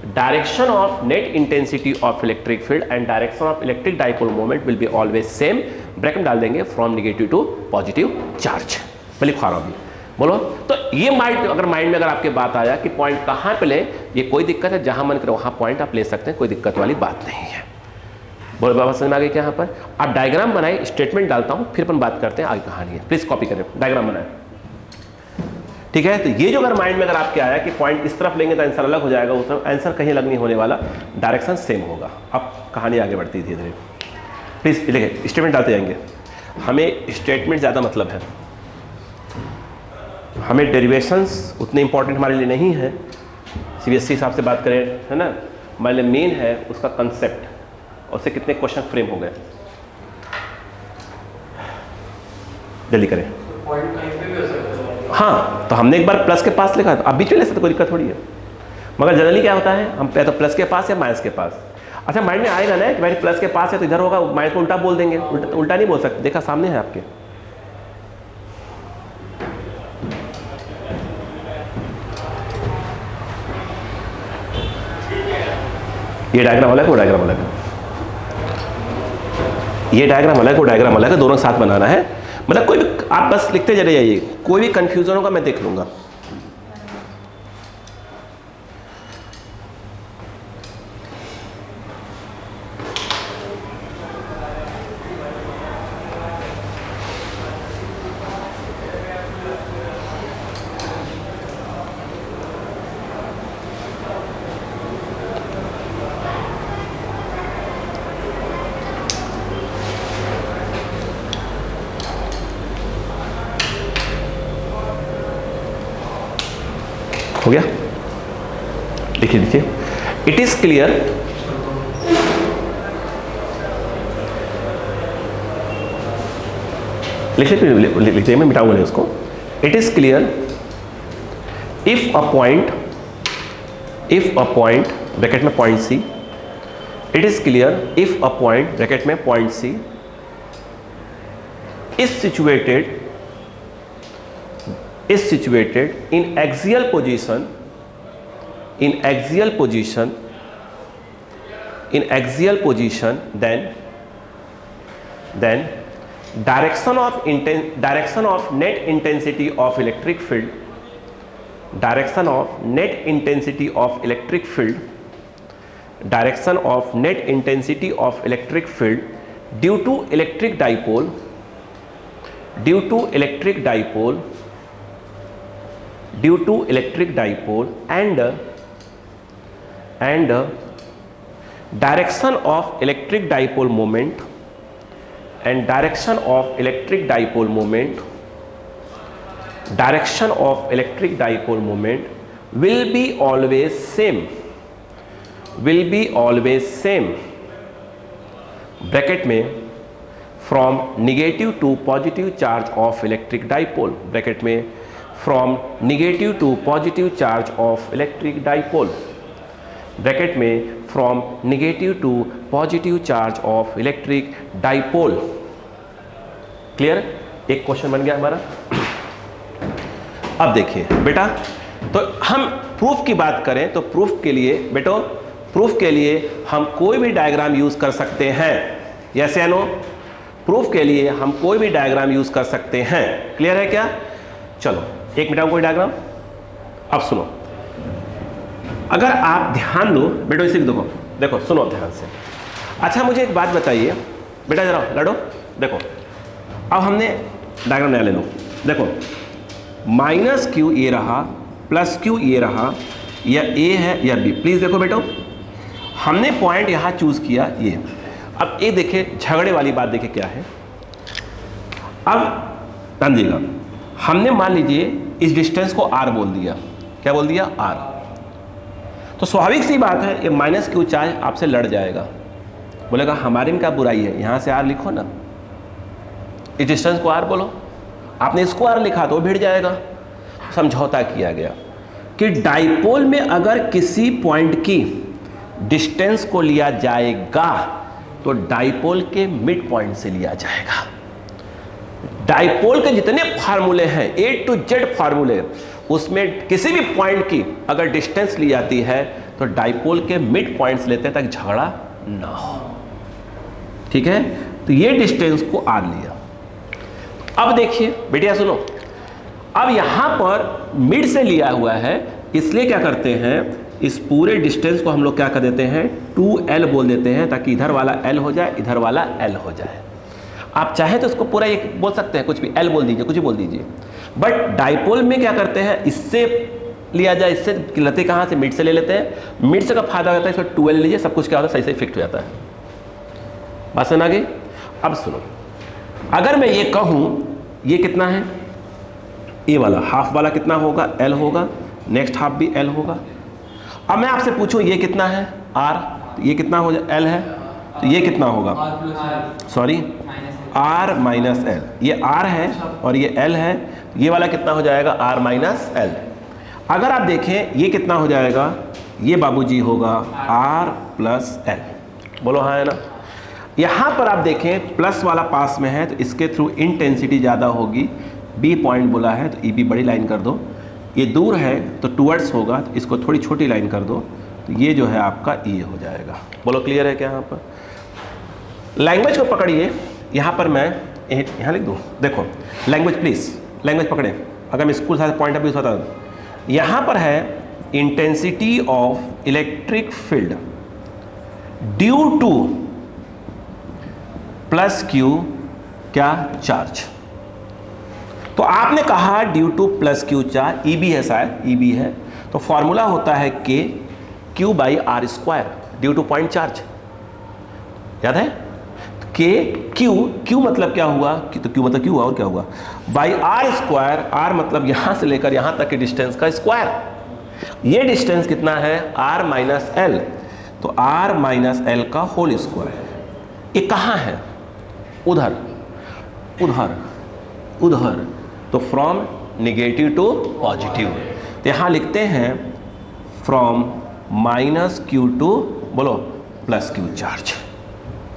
S1: direction of net intensity of electric field and direction of electric dipole moment will be always same. Bracket डाल देंगे, from negative to positive charge. मैं लिखवा रहा हूँ, बोलो। तो ये mind में अगर आपके बात आया कि पॉइंट कहाँ पे लें, ये कोई दिक्कत है, जहां मन करे वहां पॉइंट आप ले सकते हैं, कोई दिक्कत वाली बात नहीं है। बोलो बाबा समझ में आ गई क्या। यहाँ पर आप डायग्राम बनाए, स्टेटमेंट डालता हूँ, फिर अपन बात करते हैं आगे कहानी है। प्लीज कॉपी करें, डायग्राम बनाए, ठीक है। तो ये जो अगर माइंड में अगर आपके आया कि पॉइंट इस तरफ लेंगे तो आंसर अलग हो जाएगा, उस तरफ आंसर कहीं अलग नहीं होने वाला, डायरेक्शन सेम होगा। अब कहानी आगे बढ़ती है धीरे धीरे। प्लीज लिखे, स्टेटमेंट डालते जाएंगे। हमें स्टेटमेंट ज़्यादा मतलब है, हमें डेरिवेशंस उतने इंपॉर्टेंट हमारे लिए नहीं है, CBSE हिसाब से बात करें, है ना, मान लीजिए मेन है उसका कंसेप्ट, उससे कितने क्वेश्चन फ्रेम हो गए, जल्दी करें।
S2: पॉइंट कहीं पे भी हो सकता है।
S1: हाँ, तो हमने एक बार प्लस के पास लिखा, अब बीच में ले सकते, कोई दिक्कत थोड़ी है, मगर जनरली क्या होता है, हम या तो प्लस के पास या माइनस के पास। अच्छा, माइंड में आएगा ना कि भाई प्लस के पास है तो इधर होगा, माइनस को उल्टा बोल देंगे, उल्टा नहीं बोल सकते, देखा सामने है आपके। ये डायग्राम अलग है, वो डायग्राम अलग है, ये डायग्राम अलग है, वो डायग्राम अलग है, दोनों साथ बनाना है। मतलब कोई भी आप बस लिखते चले जाइए, कोई भी कंफ्यूजन होगा मैं देख लूंगा। हो गया, देखिए देखिए, इट इज क्लियर, लिखिए, मैं मिटाऊंगा नहीं उसको। It is clear if a point bracket में point C, it is clear if a point bracket में point C is situated in axial position, then direction of net intensity of electric field, due to electric dipole and direction of electric dipole moment will be always same bracket में from negative to positive charge of electric dipole, bracket में from negative to positive charge of electric dipole, bracket में from negative to positive charge of electric dipole। Clear, एक question बन गया हमारा। अब देखिए बेटा, तो हम प्रूफ की बात करें तो प्रूफ के लिए हम कोई भी डायग्राम यूज कर सकते हैं, यस या नो? प्रूफ के लिए हम कोई भी डायग्राम यूज कर सकते हैं, क्लियर है क्या? चलो एक मिनट कोई डायग्राम। अब सुनो, अगर आप ध्यान दो बेटो, इसे देखो सुनो ध्यान से। अच्छा मुझे एक बात बताइए बेटा, जरा लड़ो, देखो अब हमने डायग्राम नया ले लो, देखो माइनस क्यू ये रहा, प्लस क्यू ये रहा, या ए है या बी। प्लीज देखो बेटो, हमने पॉइंट यहां चूज किया ये। अब ये देखिए झगड़े वाली बात देखिए क्या है। अब ध्यान दीजिएगा, हमने मान लीजिए इस डिस्टेंस को r बोल दिया, क्या बोल दिया? r। तो स्वाभाविक सी बात है ये माइनस क्यू चाहे आपसे लड़ जाएगा, बोलेगा हमारे में क्या बुराई है, यहां से r लिखो ना, इस डिस्टेंस को r बोलो। आपने इसको r लिखा तो भिड़ जाएगा। समझौता किया गया कि डाइपोल में अगर किसी पॉइंट की डिस्टेंस को लिया जाएगा तो डाइपोल के मिड पॉइंट से लिया जाएगा। डाइपोल के जितने फार्मूले हैं A to Z फार्मूले, उसमें किसी भी पॉइंट की अगर डिस्टेंस ली जाती है तो डाइपोल के मिड पॉइंट्स लेते तक झगड़ा ना हो, ठीक है? तो ये डिस्टेंस को R लिया। अब देखिए बेटिया सुनो, अब यहां पर मिड से लिया हुआ है, इसलिए क्या करते हैं, इस पूरे डिस्टेंस को हम लोग क्या कर देते हैं 2L बोल देते हैं, ताकि इधर वाला L हो जाए, इधर वाला L हो जाए। आप चाहे तो इसको पूरा एक बोल सकते हैं, कुछ भी L बोल दीजिए, कुछ भी बोल दीजिए। बट डाइपोल में क्या करते हैं, इससे लिया जाए, इससे लेते कहाँ से, मिड से ले लेते हैं। मिड से का फायदा होता है इसको 2L लीजिए, सब कुछ क्या होता है सही से फिक्स हो जाता है। बात समझ आ गई? अब सुनो, अगर मैं ये कहूँ ये कितना है, ए वाला हाफ वाला कितना होगा, L होगा, नेक्स्ट हाफ भी L होगा। अब मैं आपसे पूछूं ये कितना है r, तो ये कितना हो जाए l है, तो ये कितना होगा, सॉरी r माइनस एल, ये r है और ये l है, ये वाला कितना हो जाएगा r माइनस एल। अगर आप देखें ये कितना हो जाएगा, ये बाबूजी होगा r प्लस एल, बोलो हाँ है ना। यहाँ पर आप देखें प्लस वाला पास में है तो इसके थ्रू इंटेंसिटी ज़्यादा होगी, बी पॉइंट बोला है तो ई बी बड़ी लाइन कर दो, ये दूर है तो टूवर्ड्स होगा तो इसको थोड़ी छोटी लाइन कर दो, तो ये जो है आपका ई हो जाएगा। बोलो क्लियर है क्या। यहाँ पर लैंग्वेज को पकड़िए, यहाँ पर मैं यहाँ लिख दूँ, देखो लैंग्वेज प्लीज़, लैंग्वेज पकड़ें, अगर मैं स्कूल से पॉइंट ऑफ व्यू होता तो यहाँ पर है intensity of electric field due to plus Q क्या चार्ज। तो आपने कहा due to plus Q charge, E B है शायद, ई बी है, तो फॉर्मूला होता है K Q by R square due to point charge, याद है। के क्यू, क्यू मतलब क्या हुआ, तो क्यू मतलब क्यू हुआ और क्या हुआ, बाई आर स्क्वायर, आर मतलब यहां से लेकर यहां तक के डिस्टेंस का स्क्वायर। ये डिस्टेंस कितना है आर माइनस एल, तो आर माइनस एल का होल स्क्वायर। ये कहाँ है, उधर उधर उधर, तो फ्रॉम निगेटिव टू पॉजिटिव, तो यहाँ लिखते हैं फ्रॉम माइनस क्यू टू बोलो प्लस क्यू चार्ज।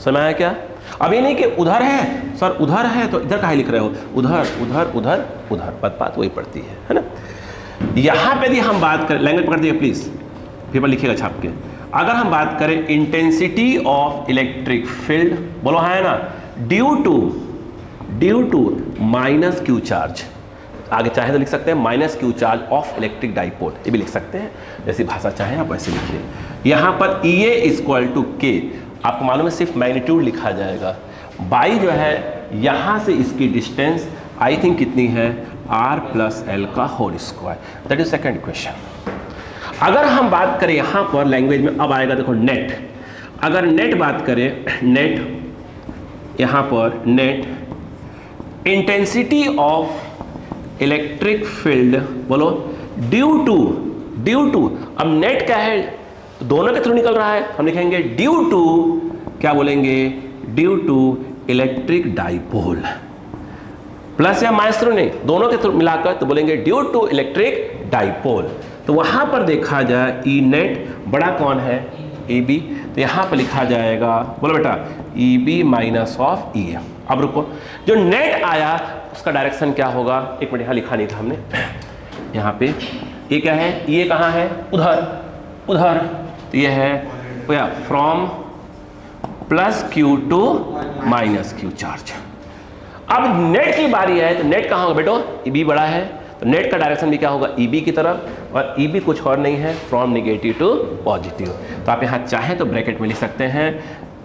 S1: समझ आया क्या। अब ये नहीं कि उधर है सर, उधर है तो इधर कहाँ लिख रहे हो, उधर उधर उधर उधर, बात वही पड़ती है ना। यहाँ पे भी हम बात करें, लैंग्वेज पकड़ दीजिए प्लीज, पेपर लिखिएगा छाप के। अगर हम बात करें इंटेंसिटी ऑफ इलेक्ट्रिक फील्ड, बोलो है ना, due to minus Q charge, आगे चाहे तो लिख सकते हैं minus Q charge of electric dipole, ये भी लिख सकते हैं, जैसी भाषा चाहे आप वैसे लिखिए। यहाँ पर ई ए इक्वल टू के, आपको मालूम है सिर्फ मैग्नीट्यूड लिखा जाएगा, बाई जो है यहाँ से इसकी डिस्टेंस आई थिंक कितनी है आर प्लस एल का whole square, that is second question. अगर हम बात करें यहाँ पर लैंग्वेज में, अब आएगा देखो नेट, अगर नेट बात करें, नेट यहाँ पर net intensity of electric field बोलो ड्यू टू, अब नेट क्या है, दोनों के थ्रू निकल रहा है, हम लिखेंगे ड्यू टू, क्या बोलेंगे, due to electric dipole, plus या माइनस थ्रू नहीं, दोनों के थ्रू मिलाकर तो बोलेंगे ड्यू टू इलेक्ट्रिक डाइपोल। तो वहां पर देखा जाए ई नेट बड़ा कौन है, ई बी, तो यहाँ पर लिखा जाएगा, बोलो बेटा ई बी माइनस ऑफ ई ए। अब रुको, जो नेट आया उसका डायरेक्शन क्या होगा, एक मिनट यहाँ लिखा नहीं था हमने, यहाँ पे ये क्या है, ये कहाँ है, उधर उधर, तो ये है क्या from plus Q to minus Q charge. अब नेट की बारी है, तो नेट कहाँ होगा बेटो, ई बी बड़ा है, तो नेट का डायरेक्शन भी क्या होगा, ई बी की तरफ, और ई बी कुछ और नहीं है फ्रॉम निगेटिव टू पॉजिटिव। तो आप यहाँ चाहें तो ब्रैकेट में लिख सकते हैं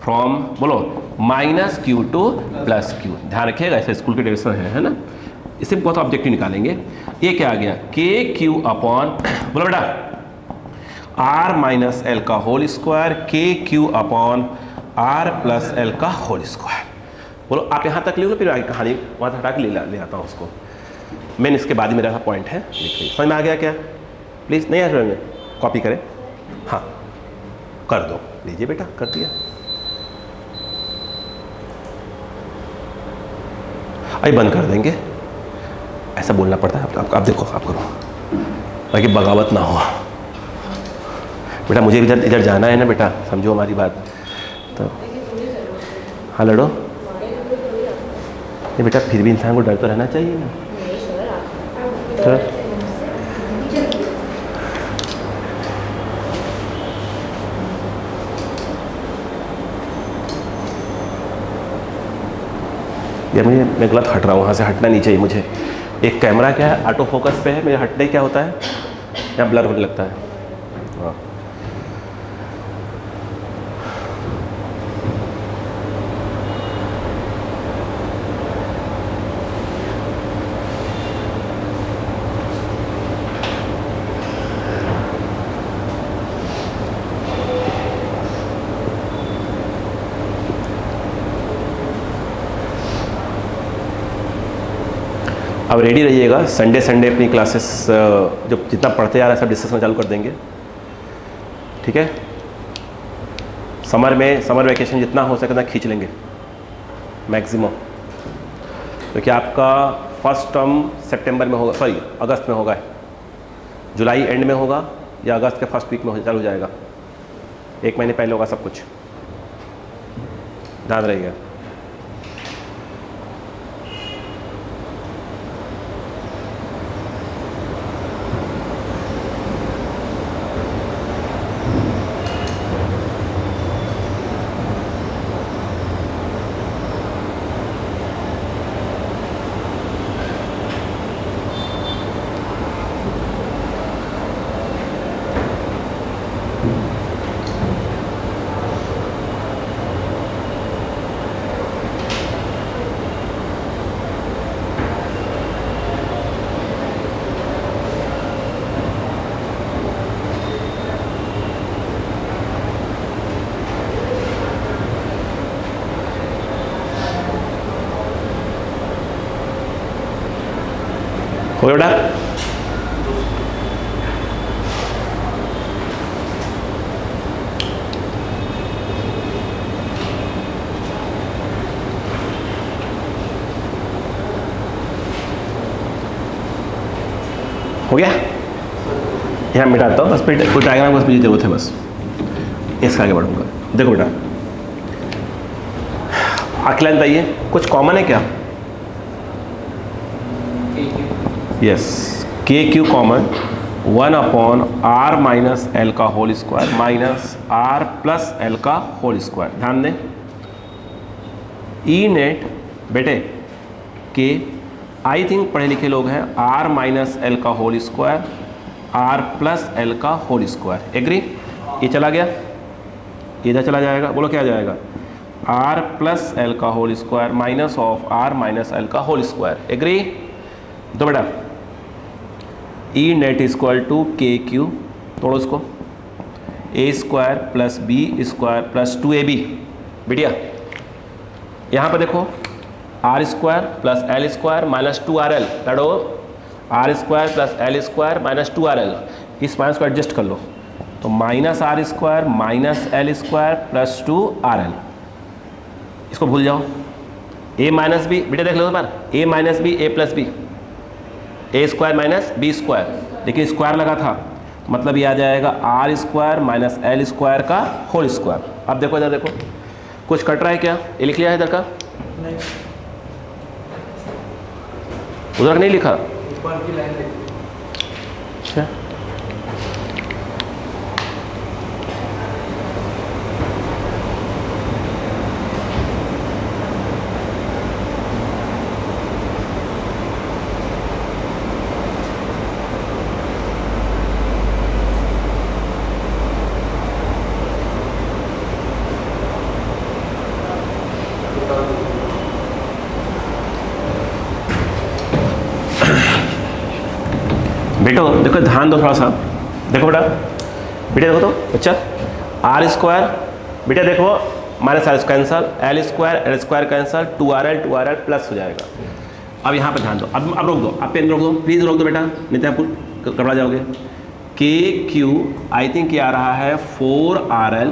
S1: फ्रॉम बोलो minus Q to plus Q, ध्यान रखिएगा ऐसे स्कूल के डायरेक्शन है ना, इससे बहुत ऑब्जेक्टिव निकालेंगे। ये क्या आ गया, के क्यू अपॉन बोलो बेटा आर माइनस एल का whole square, K Q upon R plus L का होल स्क्वायर। बोलो आप यहाँ तक ले लो, फिर आगे कहानी वहाँ से हटा के ले आता हूँ उसको, मैंने इसके बाद ही मेरा पॉइंट है, लिख लीजिए। समझ में आ गया क्या, प्लीज़ नहीं है में कॉपी करें, हाँ कर दो, लीजिए बेटा कर दिया। अभी बंद कर देंगे, ऐसा बोलना पड़ता है आप देखो, आप करो ताकि बगावत ना हो। बेटा मुझे इधर जाना है ना बेटा, समझो हमारी बात, तो हाँ लड़ो नहीं बेटा, फिर भी इंसान को डर तो रहना चाहिए ना। तो यार मैं गलत हट रहा हूँ, वहाँ से हटना नहीं चाहिए मुझे। एक कैमरा क्या है, ऑटो फोकस पे है, मेरे हटने क्या होता है, यहाँ ब्लर होने लगता है। हाँ अब रेडी रहिएगा, संडे अपनी क्लासेस जो जितना पढ़ते आ रहा है सब डिस्कशन चालू कर देंगे। ठीक है, समर वैकेशन जितना हो सके उतना खींच लेंगे मैक्सिमम, क्योंकि आपका फर्स्ट टर्म सितंबर में होगा, सॉरी अगस्त में होगा, जुलाई एंड में होगा या अगस्त के फर्स्ट वीक में चालू हो जाएगा, 1 महीने पहले होगा सब कुछ, ध्यान रहेगा। हो बेटा, हो गया, यहाँ मिटाता हूँ बस, कोई डायग्राम बस मुझे जरूरत है बस, इसका आगे बढ़ूंगा। देखो बेटा अगला बताइए, कुछ कॉमन है क्या? यस, के क्यू कॉमन, 1/r-l का होल स्क्वायर माइनस r+l का होल स्क्वायर। ध्यान दें, ई नेट बेटे के आई थिंक पढ़े लिखे लोग हैं, r-l का होल स्क्वायर r+l का होल स्क्वायर। एग्री? ये चला गया, इधर चला जाएगा, बोलो क्या जाएगा? r+l का whole square minus of r-l का होल स्क्वायर। एग्री? तो बेटा ई net equal to K Q, तोड़ो उसको, a² + b² + 2ab। बेटिया यहाँ पर देखो r² + l² माइनस 2rl, लड़ो r² + l² माइनस 2rl, इस माइनस को एडजस्ट कर लो, तो -r² माइनस l² + 2rl, इसको भूल जाओ। a माइनस बी, बेटे देख लो बार, a minus B a + b, a² minus b², देखिए स्क्वायर लगा था, मतलब ये आ जाएगा r² माइनस l² का होल स्क्वायर। अब देखो इधर देखो, कुछ कट रहा है क्या? ये लिख लिया है इधर का?
S2: नहीं,
S1: उधर नहीं लिखा?
S2: ऊपर की लाइन लिखी।
S1: अच्छा, बेटो देखो ध्यान दो थोड़ा सा, देखो बेटा, बेटा देखो तो बच्चा, r², बेटा देखो -r cancel, l² cancel, 2rl plus हो जाएगा। अब यहाँ पर ध्यान दो, अब रोक दो, आप पेन रोक दो, प्लीज़ रोक दो बेटा, नहीं तो आप गड़बड़ा जाओगे। के क्यू आई थिंक ये आ रहा है 4rl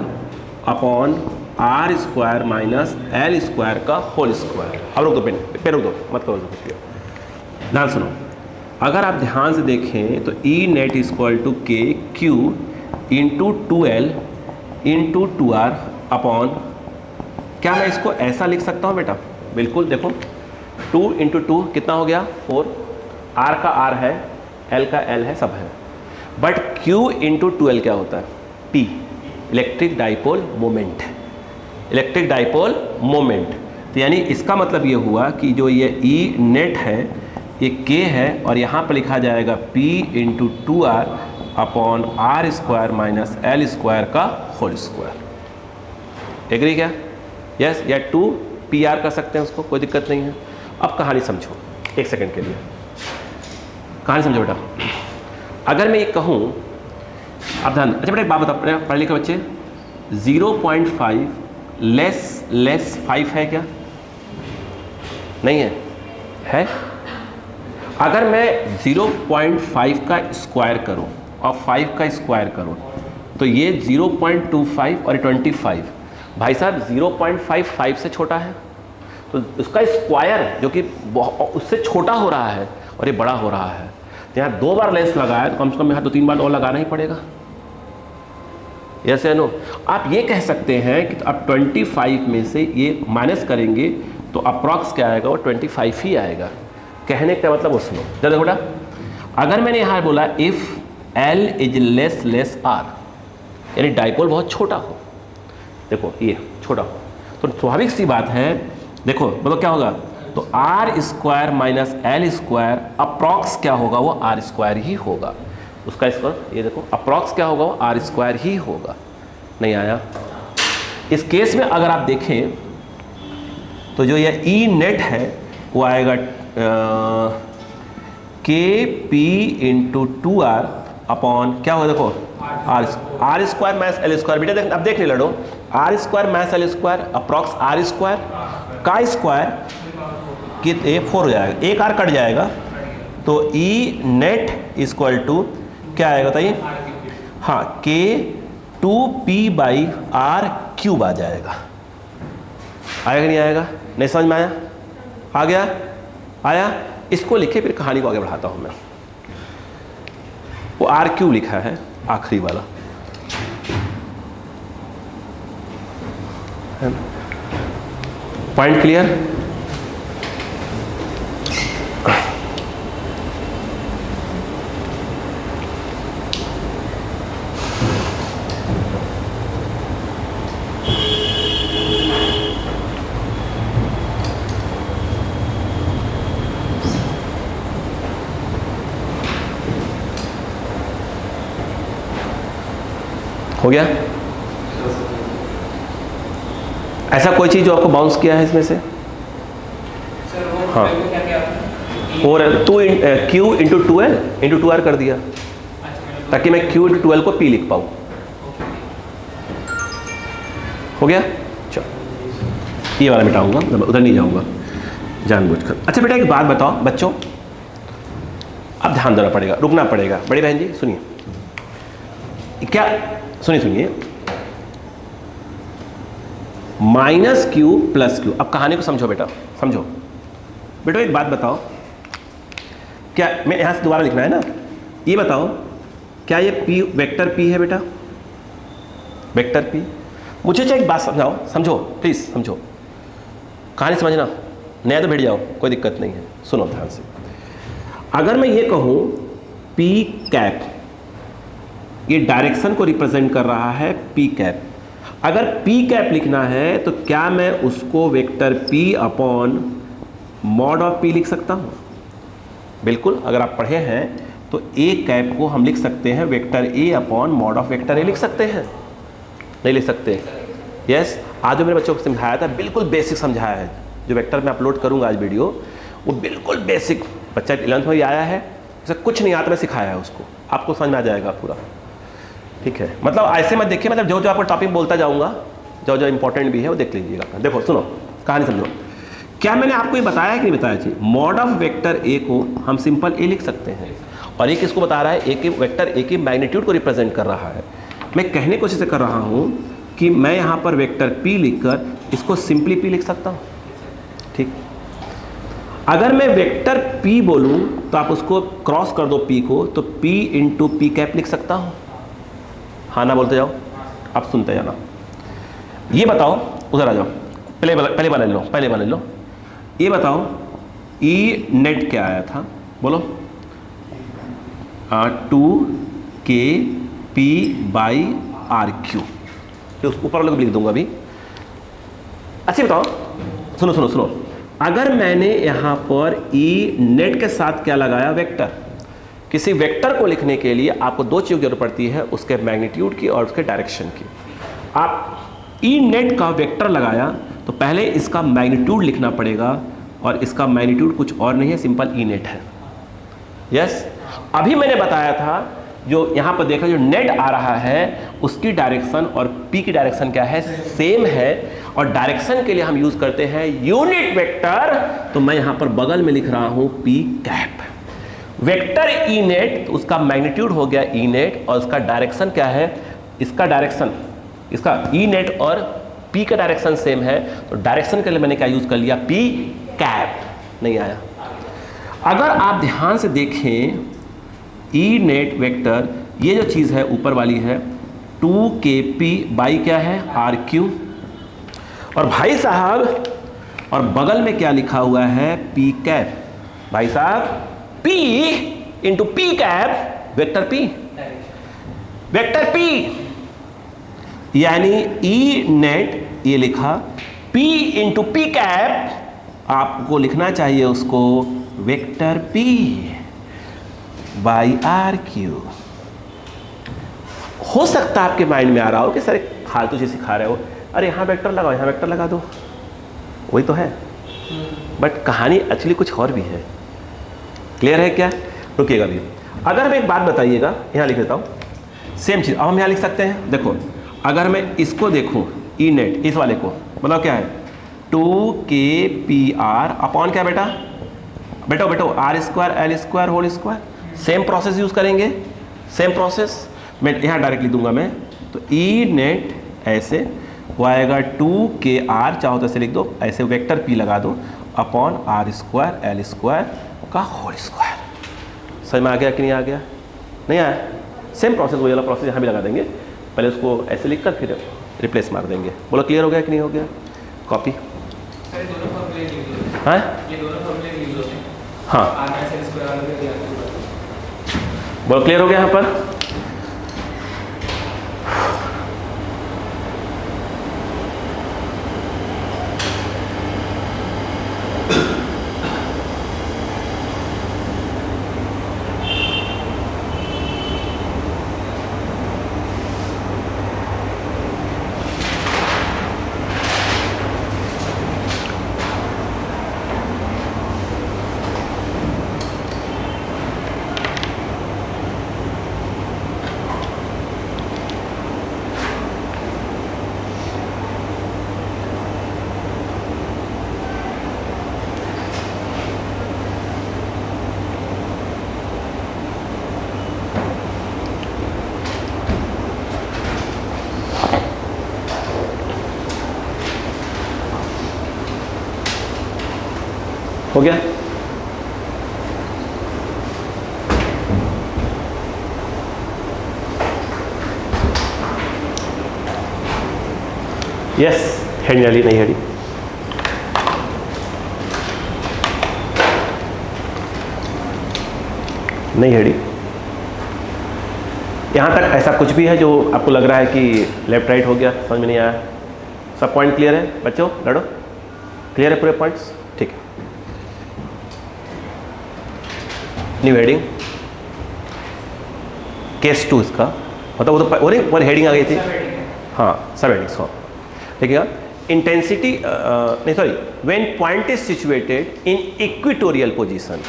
S1: upon r² minus l² का होल स्क्वायर। अब रोक दो, पेन रोक दो, मत करो कुछ भी। ध्यान सुनो, अगर आप ध्यान से देखें तो E net equal to K Q into 2l into 2r upon, क्या मैं इसको ऐसा लिख सकता हूँ बेटा? बिल्कुल, देखो 2 इंटू 2 कितना हो गया? 4, r का r है, l का l है, सब है, बट q इंटू 2l क्या होता है? p, electric dipole moment, electric dipole moment. तो यानी इसका मतलब ये हुआ कि जो ये ई नेट है ये k है, और यहाँ पर लिखा जाएगा p into 2r upon r² minus l² का होल स्क्वायर। एग्री क्या? यस, या 2pr कर सकते हैं उसको, कोई दिक्कत नहीं है। अब कहानी समझो 1 सेकंड के लिए, कहानी समझो बेटा। अगर मैं ये कहूँ, अब ध्यान, अच्छा बेटा एक बात बताओ, पढ़े लिखे बच्चे, 0.5 लेस 5 है क्या? नहीं है, है? अगर मैं 0.5 का स्क्वायर करूं और 5 का स्क्वायर करूं तो ये 0.25 और 25, भाई साहब 0.55 से छोटा है, तो उसका स्क्वायर जो कि उससे छोटा हो रहा है और ये बड़ा हो रहा है, तो यहाँ 2 बार लेंस लगाया तो कम से कम यहाँ 2-3 बार और लगाना ही पड़ेगा। यस या नो? आप ये कह सकते हैं कि आप 25 में से ये माइनस करेंगे तो अप्रॉक्स क्या आएगा, वो 25 ही आएगा। कहने का मतलब वो सुनो जरा देखो बेटा, अगर मैंने यहाँ बोला if L is less R, यानी डाइपोल बहुत छोटा हो, देखो ये छोटा हो, तो स्वाभाविक सी बात है, देखो मतलब क्या होगा, तो R² माइनस L² अप्रॉक्स क्या होगा, वो R² ही होगा। उसका स्क्वायर ये देखो, अप्रॉक्स क्या होगा, वो R² ही होगा। नहीं आया? इस केस में अगर आप देखें तो जो ये E नेट है वो आएगा KP × 2R अपॉन क्या होगा, देखो R² माइनस L²। बेटा देख, अब देख नहीं लड़ो, R² minus L² approx R² का स्क्वायर कि 4 हो जाएगा, एक R कट जाएगा, तो E नेट इक्वल टू क्या आएगा बताइए, हाँ K2P/R³ आ जाएगा। आएगा कि नहीं आएगा? नहीं समझ में आया? आ गया? आया? इसको लिखे, फिर कहानी को आगे बढ़ाता हूँ मैं। वो R³ लिखा है आखिरी वाला, पॉइंट क्लियर? हो गया? ऐसा कोई चीज जो आपको बाउंस किया है इसमें से? हाँ, और Q × 2L × 2R कर दिया ताकि मैं Q × 2L को P लिख पाऊँ। हो गया? चलो ये वाला मिटाऊंगा, उधर नहीं जाऊंगा जानबूझकर। अच्छा बेटा एक बात बताओ बच्चों, अब ध्यान देना पड़ेगा, रुकना पड़ेगा। बड़ी बहन जी सुनिए, क्या सुनिए, -Q + Q। अब कहानी को समझो बेटा, समझो बेटा। एक बात बताओ, क्या मैं यहां से दोबारा लिखना है ना, ये बताओ क्या ये P वेक्टर P है बेटा? Vector P। मुझे एक बात समझाओ, समझो प्लीज समझो, कहानी समझना, नया तो बैठ जाओ, कोई दिक्कत नहीं है, सुनो ध्यान से। अगर मैं ये कहूं P कैप, ये डायरेक्शन को रिप्रेजेंट कर रहा है P कैप। अगर P कैप लिखना है तो क्या मैं उसको vector P upon mod of P लिख सकता हूँ? बिल्कुल, अगर आप पढ़े हैं तो A कैप को हम लिख सकते हैं vector A upon mod of vector A लिख सकते हैं, नहीं लिख सकते? यस। आज जो मेरे बच्चों को समझाया था बिल्कुल बेसिक समझाया है, जो वेक्टर मैं अपलोड करूँगा आज वीडियो, वो बिल्कुल बेसिक, बच्चा 11th में आया है, ऐसा कुछ नहीं आता, मैं सिखाया है उसको, आपको समझ में आ जाएगा पूरा। ठीक है, मतलब ऐसे मत देखिए, मतलब जो जो आपको टॉपिक बोलता जाऊंगा, जो जो इंपॉर्टेंट भी है वो देख लीजिएगा। देखो सुनो कहानी समझो, क्या मैंने आपको ये बताया है कि नहीं बताया? चाहिए मॉड ऑफ वेक्टर A को हम सिंपल A लिख सकते हैं, और एक किसको बता रहा है? A के वेक्टर A की मैग्नीट्यूड को रिप्रेजेंट कर रहा है। मैं कहने की कोशिश कर रहा हूँ कि मैं यहाँ पर वेक्टर P लिखकर इसको सिंपली P लिख सकता हूँ। ठीक, अगर मैं वेक्टर P बोलूँ तो आप उसको क्रॉस कर दो P को, तो P × P कैप लिख सकता हूँ। हाँ ना बोलते जाओ, आप सुनते जाना। ये बताओ, उधर आ जाओ, पहले बना लो। ये बताओ E नेट क्या आया था, बोलो? 2KP/R³। तो ऊपर वाले को लिख दूंगा अभी। अच्छा बताओ, सुनो, अगर मैंने यहाँ पर E नेट के साथ क्या लगाया? वेक्टर। किसी वेक्टर को लिखने के लिए आपको दो चीज़ की जरूरत पड़ती है, उसके मैग्नीट्यूड की और उसके डायरेक्शन की। आप E नेट का वेक्टर लगाया तो पहले इसका मैग्नीट्यूड लिखना पड़ेगा, और इसका मैग्नीट्यूड कुछ और नहीं है, सिंपल E नेट है। यस, अभी मैंने बताया था जो यहाँ पर देखा, जो नेट आ रहा है उसकी डायरेक्शन और P की डायरेक्शन क्या है? सेम है, और डायरेक्शन के लिए हम यूज करते हैं यूनिट वेक्टर। तो मैं यहाँ पर बगल में लिख रहा हूँ P cap. Vector E net, उसका मैग्नीट्यूड हो गया E नेट, और उसका डायरेक्शन क्या है? इसका डायरेक्शन, इसका ई नेट और पी का डायरेक्शन सेम है, तो डायरेक्शन के लिए मैंने क्या यूज कर लिया, पी कैप। नहीं आया। अगर आप ध्यान से देखें ई नेट वेक्टर, ये जो चीज़ है ऊपर वाली है 2kp बाई क्या है आर क्यू, और भाई साहब और बगल में क्या लिखा हुआ है, पी कैप। भाई साहब P into P cap vector P, vector P यानी ई नेट ये लिखा, P इंटू पी कैप आपको लिखना चाहिए उसको vector P by R cube. हो सकता है आपके माइंड में आ रहा हो कि सर फालतू से सिखा रहे हो, अरे यहाँ वेक्टर लगाओ, यहाँ वेक्टर लगा दो, वही तो है, बट कहानी एक्चुअली कुछ और भी है। क्लियर है क्या? रुकिएगा भी, अगर मैं एक बात बताइएगा, यहाँ लिख देता हूँ सेम चीज़। अब हम यहाँ लिख सकते हैं, देखो अगर मैं इसको देखूँ ई नेट, इस वाले को, मतलब क्या है 2kpr अपॉन क्या बेटा, बेटो R square L square whole square. Same process use करेंगे, सेम प्रोसेस मैं यहाँ डायरेक्ट लिख दूंगा मैं, तो ई नेट ऐसे वो आएगा 2kr, चाहो तो ऐसे लिख दो, ऐसे वेक्टर p लगा दो upon R square L square का होल स्क्वायर। समझ में आ गया कि नहीं आ गया? नहीं आया? सेम प्रोसेस, वही वाला प्रोसेस यहाँ भी लगा देंगे, पहले उसको ऐसे लिख कर फिर रिप्लेस मार देंगे। बोलो क्लियर हो गया कि नहीं हो गया? कॉपी हाँ हाँ, बोलो क्लियर हो गया यहाँ पर? हो गया? यस, हेडी डाली, नहीं हेडी। नहीं हेडी। यहाँ तक ऐसा कुछ भी है जो आपको लग रहा है कि लेफ्ट राइट हो गया, समझ में नहीं आया? सब पॉइंट क्लियर है बच्चों? लड़ो, क्लियर है पूरे पॉइंट्स? ठीक है। न्यू हेडिंग केस 2 इसका, मतलब वो तो और हेडिंग आ गई थी। हाँ, सब हेडिंग्स हो। देखिएगा, इंटेंसिटी नहीं sorry, when point is situated in equatorial position,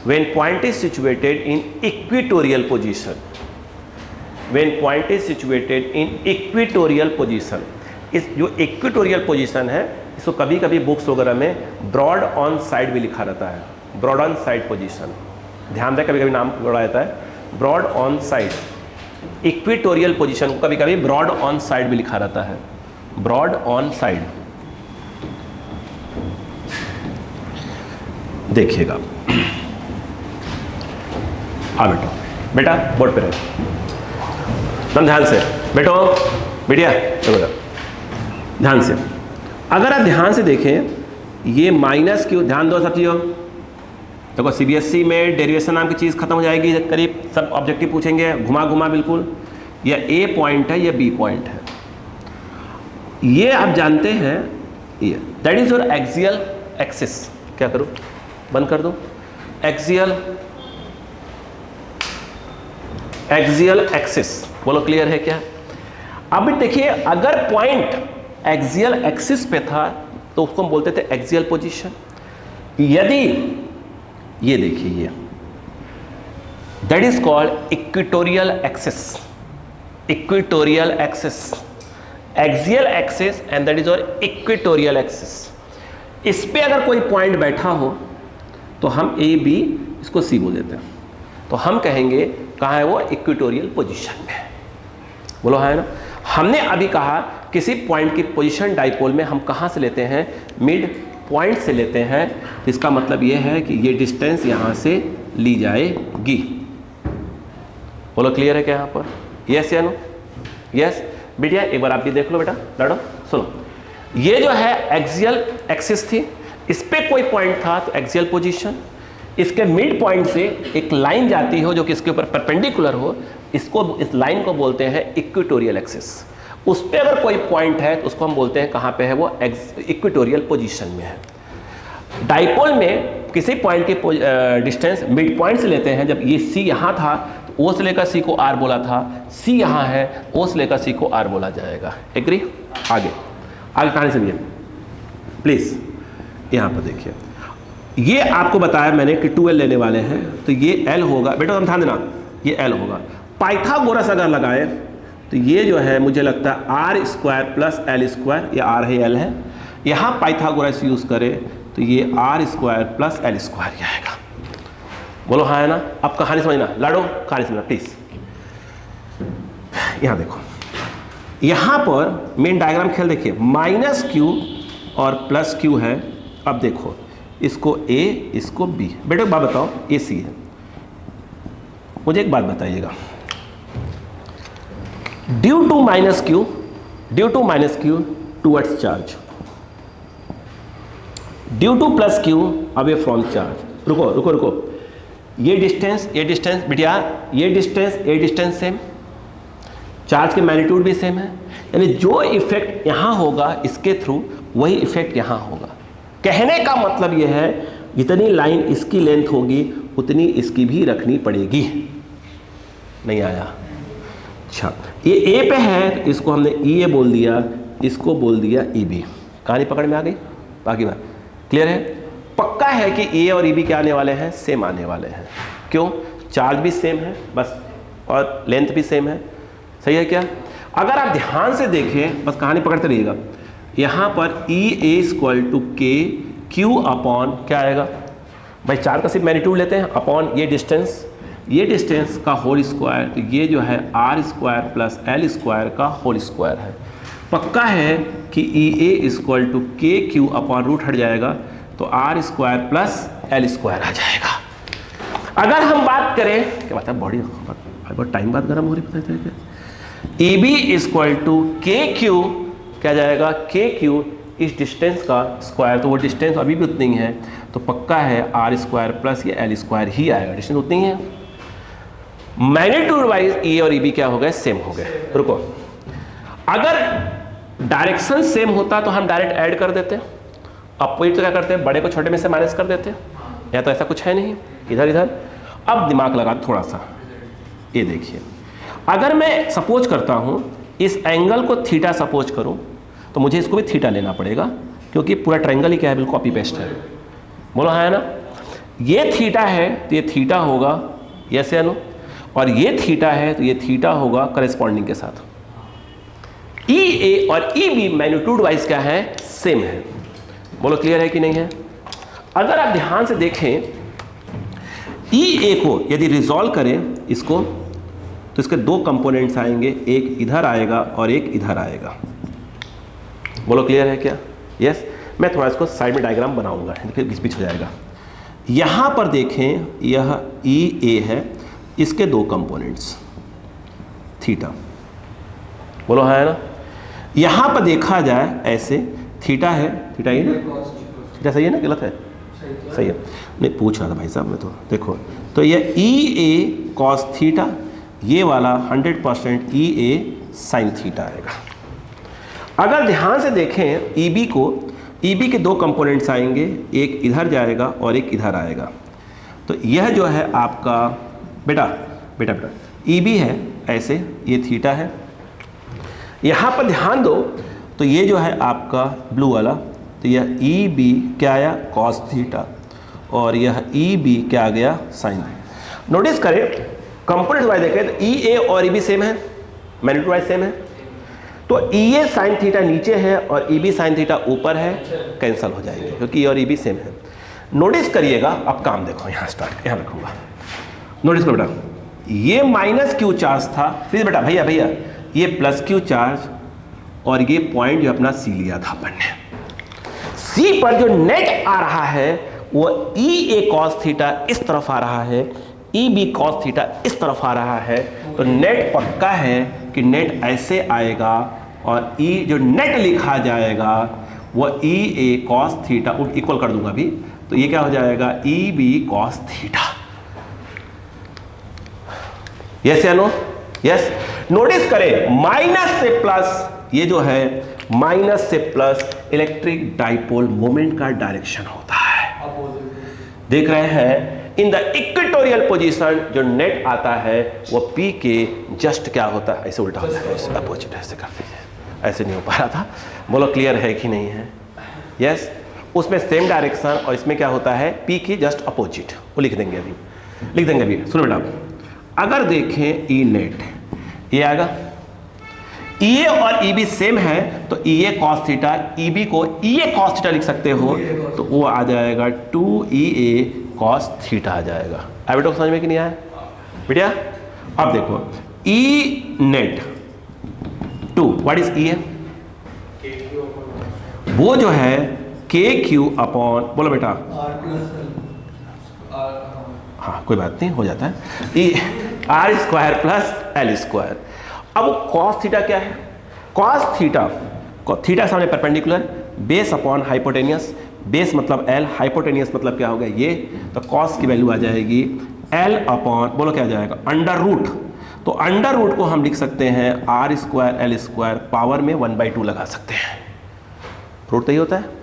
S1: when point is situated in equatorial position, when point is situated in equatorial position. इस जो इक्वेटोरियल पोजीशन है, इसको कभी कभी बुक्स वगैरह में ब्रॉड ऑन साइड भी लिखा रहता है, ब्रॉड ऑन साइड पोजीशन। ध्यान दें, कभी कभी नाम जोड़ा जाता है broad on side. Equatorial position को कभी कभी ब्रॉड ऑन साइड भी लिखा रहता है, ब्रॉड ऑन साइड। देखिएगा, हाँ बेटा बोर्ड पे रहे, तुम ध्यान से बैठो, बढ़िया, चलो ध्यान से। अगर आप ध्यान से देखें, ये माइनस क्यू, ध्यान दो सब चीज़ों। देखो सीबीएसई में डेरिवेशन नाम की चीज़ खत्म हो जाएगी, करीब सब ऑब्जेक्टिव पूछेंगे घुमा घुमा बिल्कुल। ये ए पॉइंट है, ये बी पॉइंट है, ये आप जानते हैं, ये that is your axial axis. क्या करूं, बंद कर दो, एक्सियल एक्सिस। बोलो क्लियर है क्या? अब देखिए, अगर पॉइंट एक्सियल एक्सिस पे था तो उसको हम बोलते थे एक्सियल पोजीशन। यदि ये देखिए, ये that is called equatorial axis, equatorial axis, axial axis and that is और इक्वेटोरियल एक्सिस। इस पे अगर कोई पॉइंट बैठा हो तो हम ए बी, इसको सी बोल देते हैं, तो हम कहेंगे कहाँ है वो, इक्वेटोरियल पोजीशन में। बोलो हाँ है ना। हमने अभी कहा किसी पॉइंट की पोजीशन डाइपोल में हम कहाँ से लेते हैं, मिड पॉइंट से लेते हैं। तो इसका मतलब ये है कि ये डिस्टेंस यहाँ से ली जाएगी। बोलो क्लियर है क्या यहाँ पर, यस या नो, यस बेटिया एक बार आप भी देख लो बेटा, लड़ो सुनो। ये जो है एक्सियल एक्सिस थी, इस पे कोई पॉइंट था तो एक्सियल पोजीशन, इसके मिड पॉइंट से एक लाइन जाती हो जो कि इसके ऊपर परपेंडिकुलर हो, इसको इस लाइन को बोलते हैं इक्वेटोरियल एक्सिस। उस पे अगर कोई पॉइंट है तो उसको हम बोलते हैं कहाँ पे है, वो इक्वेटोरियल पोजीशन में है। डाइपोल में किसी पॉइंट की डिस्टेंस मिड पॉइंट से लेते हैं। जब ये सी यहाँ था तो ओ से लेकर सी को आर बोला था, सी यहाँ है ओ से लेकर सी को आर बोला जाएगा। एग्री। आगे आगे कहानी सुनिए प्लीज। यहाँ पर देखिए, ये आपको बताया मैंने कि 2l लेने वाले हैं तो ये l होगा बेटा, हम ध्यान देना, ये l होगा। पाइथागोरस अगर लगाए तो ये जो है मुझे लगता है R square plus L square, ये आर है एल है, यहाँ पाइथागोरस यूज करें तो ये R square plus L square ही आएगा। बोलो हाँ है ना। अब कहानी समझना, लाडो कहानी समझना प्लीज। यहाँ देखो, यहाँ पर मेन डायग्राम खेल देखिए, माइनस क्यू और प्लस क्यू है। अब देखो इसको ए इसको बी। बेटा एक बात बताओ, ए सी है, मुझे एक बात बताइएगा, due to minus q towards charge, due to plus q away from charge. रुको रुको रुको, ये डिस्टेंस बिटिया, ये डिस्टेंस सेम, चार्ज के मैग्नीट्यूड भी सेम है, यानी जो इफेक्ट यहाँ होगा इसके थ्रू वही इफेक्ट यहाँ होगा। कहने का मतलब यह है जितनी लाइन इसकी लेंथ होगी उतनी इसकी भी रखनी पड़ेगी। नहीं आया? अच्छा, ये ए पे है तो इसको हमने ई ए बोल दिया, इसको बोल दिया ई बी। कहानी पकड़ में आ गई? बाकी बात क्लियर है? पक्का है कि ए और ई बी क्या आने वाले हैं, सेम आने वाले हैं। क्यों? चार्ज भी सेम है बस, और लेंथ भी सेम है। सही है क्या? अगर आप ध्यान से देखें, बस कहानी पकड़ते रहिएगा, यहाँ पर ई A equal to K Q upon क्या आएगा भाई, चार्ज का सिर्फ मैग्नीट्यूड लेते हैं अपॉन ये डिस्टेंस का होल स्क्वायर, तो ये जो है R square plus L square का होल स्क्वायर है। पक्का है कि E A equal to K Q upon root हट जाएगा तो R square plus L square आ जाएगा। अगर हम बात करें, क्या बात है, बॉडी बहुत टाइम बाद गर्म हो रही पता है क्या, E B equal to K Q क्या जाएगा, के क्यू इस डिस्टेंस का स्क्वायर, तो वो डिस्टेंस अभी भी उतनी है तो पक्का है आर स्क्वायर प्लस ये एल स्क्वायर ही आएगा, डिस्टेंस उतनी है। मैग्नीट्यूड वाइज ए और ई बी क्या हो गए, सेम हो गए। रुको, अगर डायरेक्शन सेम होता तो हम डायरेक्ट ऐड कर देते, अपोजिट तो क्या करते हैं, बड़े को छोटे में से माइनस कर देते, या तो ऐसा कुछ है नहीं, इधर इधर। अब दिमाग लगा थोड़ा सा, ये देखिए, अगर मैं सपोज करता हूं इस एंगल को थीटा सपोज करूं तो मुझे इसको भी थीटा लेना पड़ेगा क्योंकि पूरा ट्रायंगल ही क्या है, बिल्कुल कॉपी पेस्ट है। बोलो हाँ है ना। ये थीटा है तो ये थीटा होगा, यस या नो, और ये थीटा है तो ये थीटा होगा करेस्पॉन्डिंग के साथ। ई ए और ई बी मैग्नीट्यूड वाइज क्या है, सेम है। बोलो क्लियर है कि नहीं है? अगर आप ध्यान से देखें, ई ए को यदि रिजॉल्व करें इसको तो इसके दो कंपोनेंट्स आएंगे, एक इधर आएगा और एक इधर आएगा। बोलो क्लियर है क्या? यस। मैं थोड़ा इसको साइड में डायग्राम बनाऊंगा, फिर बीच बीच हो जाएगा। यहाँ पर देखें, यह ई ए है, इसके दो कंपोनेंट्स थीटा। बोलो हाँ है ना। यहाँ पर देखा जाए ऐसे, थीटा है, थीटा ये ना, थीटा सही है ना, गलत है? सही है। नहीं पूछ रहा था भाई साहब मैं, तो देखो, तो ये ई ए कॉस थीटा, ये वाला 100% ई ए साइन थीटा आएगा। अगर ध्यान से देखें ई बी को, ई बी के दो कंपोनेंट्स आएंगे, एक इधर जाएगा और एक इधर आएगा। तो यह जो है आपका बेटा ई बी है ऐसे, ये थीटा है। यहाँ पर ध्यान दो तो ये जो है आपका ब्लू वाला, तो यह ई बी क्या आया, कॉस थीटा, और यह ई बी क्या आ गया, साइन। नोटिस करें कंपोनेंट वाइज देखें तो ई ए और ई बी सेम है, मैग्नीट्यूड वाइज सेम है, तो ई ए साइन थीटा नीचे है और ई बी साइन थीटा ऊपर है, कैंसिल हो जाएंगे क्योंकि ई और ई बी सेम है। नोटिस करिएगा, अब काम देखो, यहाँ स्टार्ट, यहाँ रखूंगा, नोटिस करो बेटा, ये माइनस क्यू चार्ज था, प्लीज बेटा भैया ये प्लस क्यू चार्ज और ये पॉइंट जो अपना सी लिया था अपन ने, सी पर जो नेट आ रहा है वो ई ए कॉस थीटा इस तरफ आ रहा है, ई बी कॉस थीटा इस तरफ आ रहा है। तो नेट पक्का है कि नेट ऐसे आएगा और ई जो नेट लिखा जाएगा वो E A cos theta, equal कर दूंगा अभी, तो ये क्या हो जाएगा E B cos theta. Yes या नो? यस। नोटिस करें माइनस से प्लस, ये जो है माइनस से प्लस इलेक्ट्रिक डाइपोल मोमेंट का डायरेक्शन होता है। देख रहे हैं इन द इक्वेटोरियल पोजीशन जो नेट आता है वो P के जस्ट क्या होता है, ऐसे उल्टा होता है, ऐसे अपोजिट, ऐसे कर दीजिए, ऐसे नहीं हो पा रहा था, बोलो क्लियर है कि नहीं है? यस। उसमें सेम डायरेक्शन और इसमें क्या होता है P के जस्ट अपोजिट, वो लिख देंगे अभी, लिख देंगे अभी। सुनो बेटा, अगर देखें ई नेट, ये आएगा ई ए और ई बी सेम है तो ई A cos theta, E B को ई ए कॉस थीटा लिख सकते हो, तो वो आ जाएगा 2 ई ए कॉस थीटा आ जाएगा। अब बेटा समझ में कि नहीं आया बेटा? अब देखो ई नेट 2, व्हाट इज ई ए? वो जो है के क्यू अपॉन, बोलो बेटा, हाँ कोई बात नहीं, हो जाता है, E R square plus L square. अब कॉस थीटा क्या है? कॉस थीटा, थीटा सामने perpendicular, base upon hypotenuse, base मतलब एल, हाइपोटेनियस मतलब क्या हो गया ये, तो कॉस की वैल्यू आ जाएगी एल अपॉन, बोलो क्या आ जाएगा, अंडर रूट। तो अंडर रूट को हम लिख सकते हैं R square L square, power में 1/2 लगा सकते हैं, रूट तो ही होता है।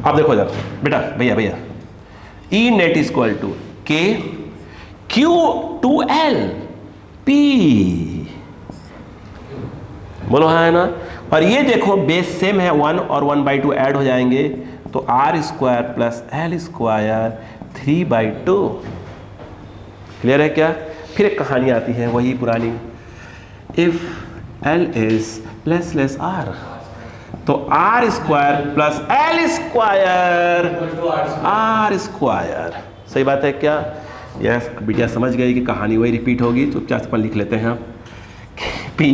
S1: अब देखो जरा बेटा, भैया ई net equal to K Q 2L P, बोलो हाँ है ना? और ये देखो बेस सेम है, 1 और 1/2 ऐड हो जाएंगे, तो R square plus L square 3/2। Clear है क्या? फिर एक कहानी आती है वही पुरानी, if L is less R, तो R square plus L square R square. सही बात है क्या? यस। बिटिया समझ गई कि कहानी वही रिपीट होगी, तो क्या अपन लिख लेते हैं पी,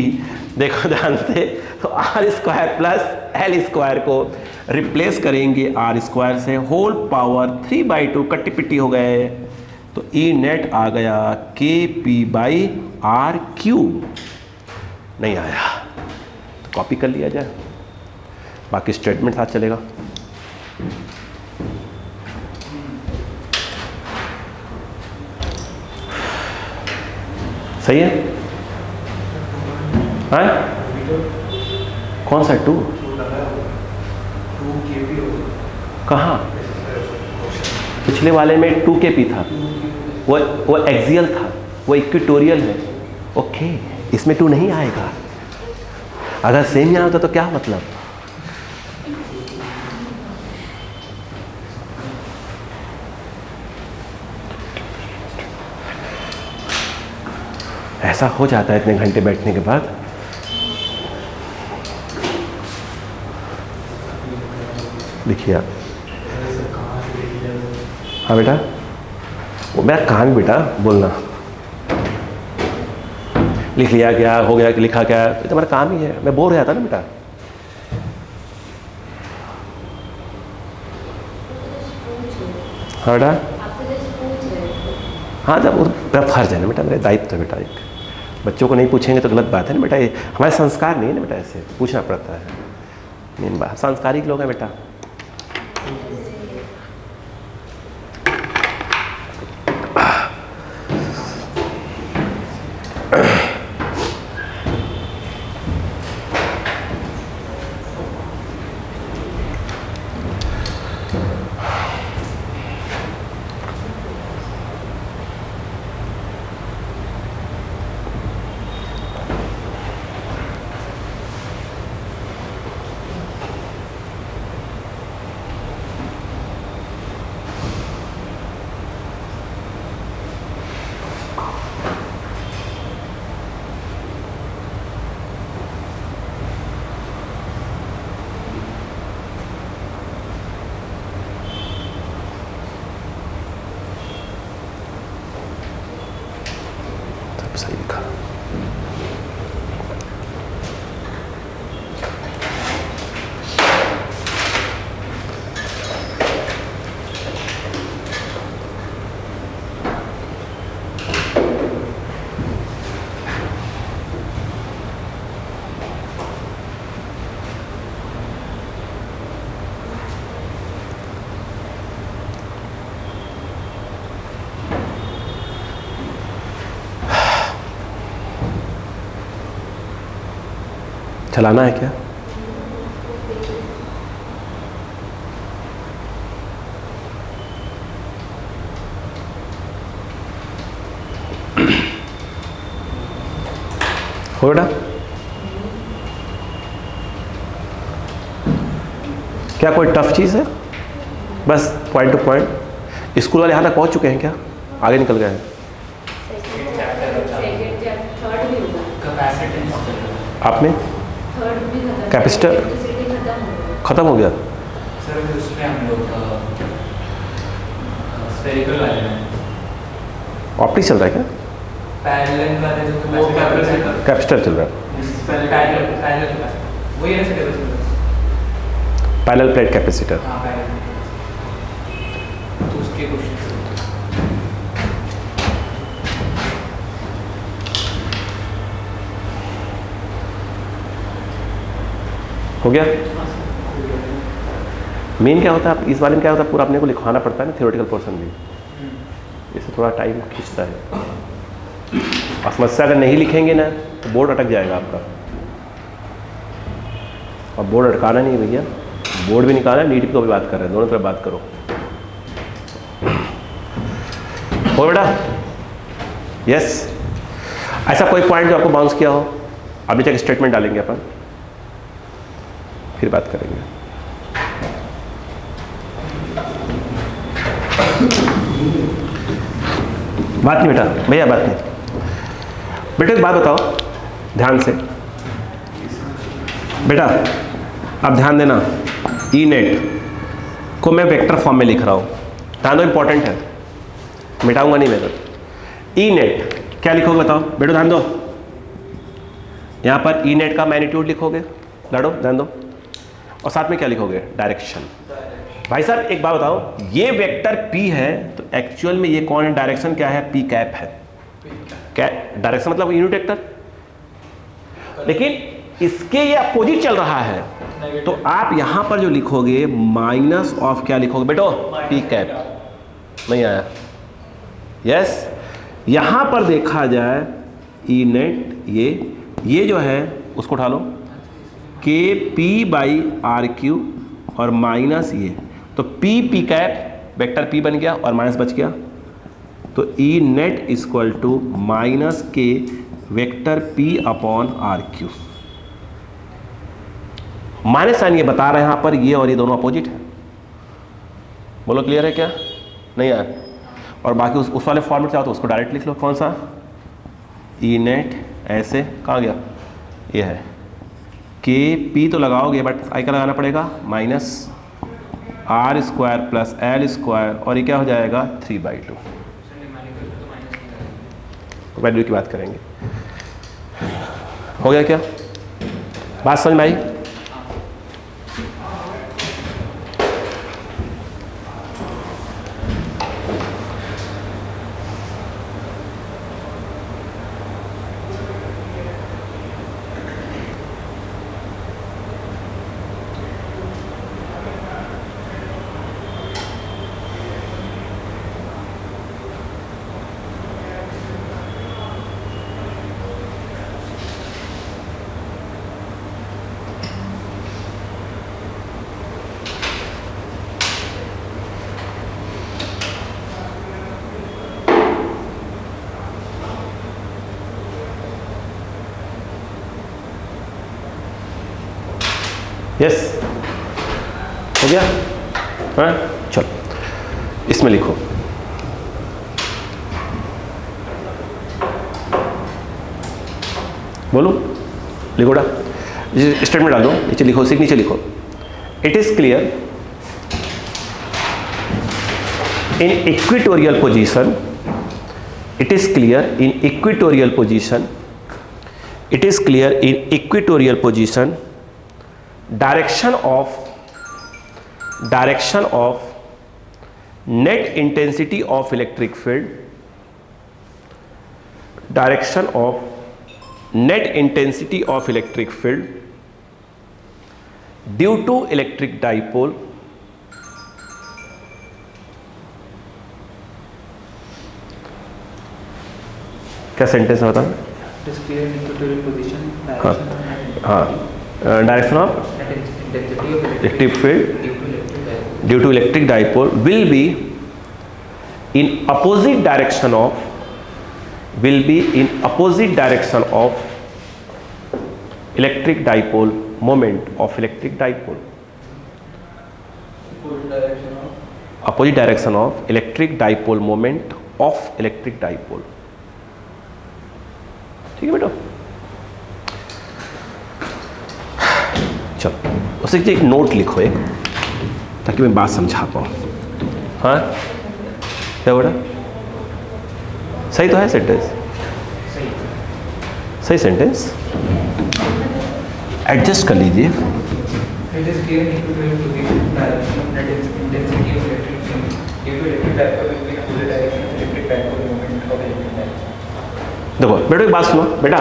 S1: देखो ध्यान से, तो R square plus L square को रिप्लेस करेंगे आर स्क्वायर से, होल पावर 3/2, कट्टी पिट्टी हो गए, तो ई नेट आ गया के पी बाई आर क्यूब। नहीं आया तो कॉपी कर लिया जाए, बाकी स्टेटमेंट साथ चलेगा। सही है? हाँ? कौन सा 2? कहाँ? पिछले वाले में 2 kp था, वो एक्सियल था, वो इक्वेटोरियल है। ओके, इसमें 2 नहीं आएगा। अगर सेम यहाँ होता तो क्या मतलब? ऐसा हो जाता है इतने घंटे बैठने के बाद। देखिए आप, हाँ बेटा, वो मेरा काम है बेटा बोलना। लिख लिया क्या, हो गया कि लिखा क्या, ये तो मेरा काम ही है, मैं बोर हो जाता ना बेटा। हाँ बेटा, हाँ जब मेरा फर्ज है ना बेटा, मेरा दायित्व है बेटा। एक बच्चों को नहीं पूछेंगे तो गलत बात है ना बेटा, ये हमारे संस्कार नहीं है ना बेटा, ऐसे पूछना पड़ता है। मेन बात, संस्कारिक लोग हैं बेटा। चलाना है क्या? हो बेटा, क्या कोई टफ चीज़ है? बस पॉइंट टू पॉइंट। स्कूल वाले यहाँ तक पहुँच चुके हैं क्या? आगे निकल गए हैं? आपने कैपेसिटर खत्म हो गया?
S2: सर उसमें हम लोग स्फेरिकल वाले में
S1: ऑप्टिक चल रहा है क्या?
S2: पैरेलल वाले जो कैपेसिटर
S1: कैपेसिटर चल रहा है।
S2: पैरेलल वो ये ना
S1: पैरेलल प्लेट कैपेसिटर।
S2: हाँ पैरेलल तो उसके क्वेश्चन
S1: हो गया? मेन क्या होता है इस बारे में, क्या होता है पूरा अपने को लिखवाना पड़ता है ना, थियोरेटिकल पोर्शन भी, इससे थोड़ा टाइम खींचता है। और समस्या अगर नहीं लिखेंगे ना तो बोर्ड अटक जाएगा आपका। और बोर्ड अटकाना नहीं भैया, बोर्ड भी निकालना है, नीट को भी बात कर रहे हैं, दोनों तरफ बात करो। हो बेटा? यस। ऐसा कोई पॉइंट जो आपको बाउंस किया हो? अभी तक स्टेटमेंट डालेंगे अपन, फिर बात करेंगे। बात नहीं बेटा, भैया बात नहीं। बेटा एक बात बताओ ध्यान से बेटा, अब ध्यान देना। ई नेट को मैं वेक्टर फॉर्म में लिख रहा हूँ, ध्यान दो, इंपॉर्टेंट है, मिटाऊंगा नहीं मैं तो। ई नेट क्या लिखोगे बताओ बेटा, ध्यान दो। यहाँ पर ई नेट का मैग्नीट्यूड लिखोगे, लड़ो ध्यान दो, और साथ में क्या लिखोगे? डायरेक्शन। भाई साहब एक बात बताओ, ये वेक्टर P है तो एक्चुअल में ये कौन है? डायरेक्शन क्या है? P कैप है। क्या डायरेक्शन मतलब यूनिट वेक्टर, लेकिन इसके ये अपोजिट चल रहा है, तो आप यहां पर जो लिखोगे माइनस ऑफ क्या लिखोगे बेटो? P cap. नहीं आया? यस। यहां पर देखा जाए ई नेट, ये जो है उसको उठा लो, के पी बाई आर क्यू और माइनस ये, तो पी कैप वेक्टर P बन गया और माइनस बच गया, तो E net equal to minus K vector P upon R cube. Minus sign ये बता रहे हैं यहाँ पर, ये और ये दोनों अपोजिट है। बोलो क्लियर है क्या? नहीं आया? और बाकी उस वाले फॉर्मेट चाहो तो उसको डायरेक्ट लिख लो। कौन सा? ई नेट ऐसे कहाँ गया? ये है के पी तो लगाओगे, बट आई का लगाना पड़ेगा minus R square plus L square, और ये क्या हो जाएगा? 3/2। वैल्यू की बात करेंगे। हो गया क्या? बात समझ में आई? यस हो गया? हाँ चलो इसमें लिखो, बोलो लिखो बेटा, स्टेटमेंट डाल दो, नीचे लिखो, नीचे लिखो। It is clear in equatorial position, it is clear in equatorial position, it is clear in equatorial position direction of net intensity of electric field, direction of net intensity of electric field due to electric dipole क्या sentence होता है?
S2: It is clear in equatorial position,
S1: हाँ
S2: direction of
S1: हाँ direction of
S2: intensity of
S1: electric field
S2: due to electric dipole
S1: due to electric dipole will be in opposite direction of electric dipole moment of electric dipole,
S2: full direction of
S1: opposite direction of electric dipole moment of electric dipole. ठीक है बेटा, चलो उसे एक note लिखो एक, ताकि मैं बात समझा पाऊँ। हाँ क्या बोला, सही तो है सेंटेंस,
S2: सही
S1: सही सेंटेंस, एडजस्ट कर लीजिए।
S2: it is given equivalent to the direction of net intensity of electric field due to electric dipole will be full direction of electric dipole moment of electric dipole.
S1: देखो बेटा एक बात सुनो बेटा,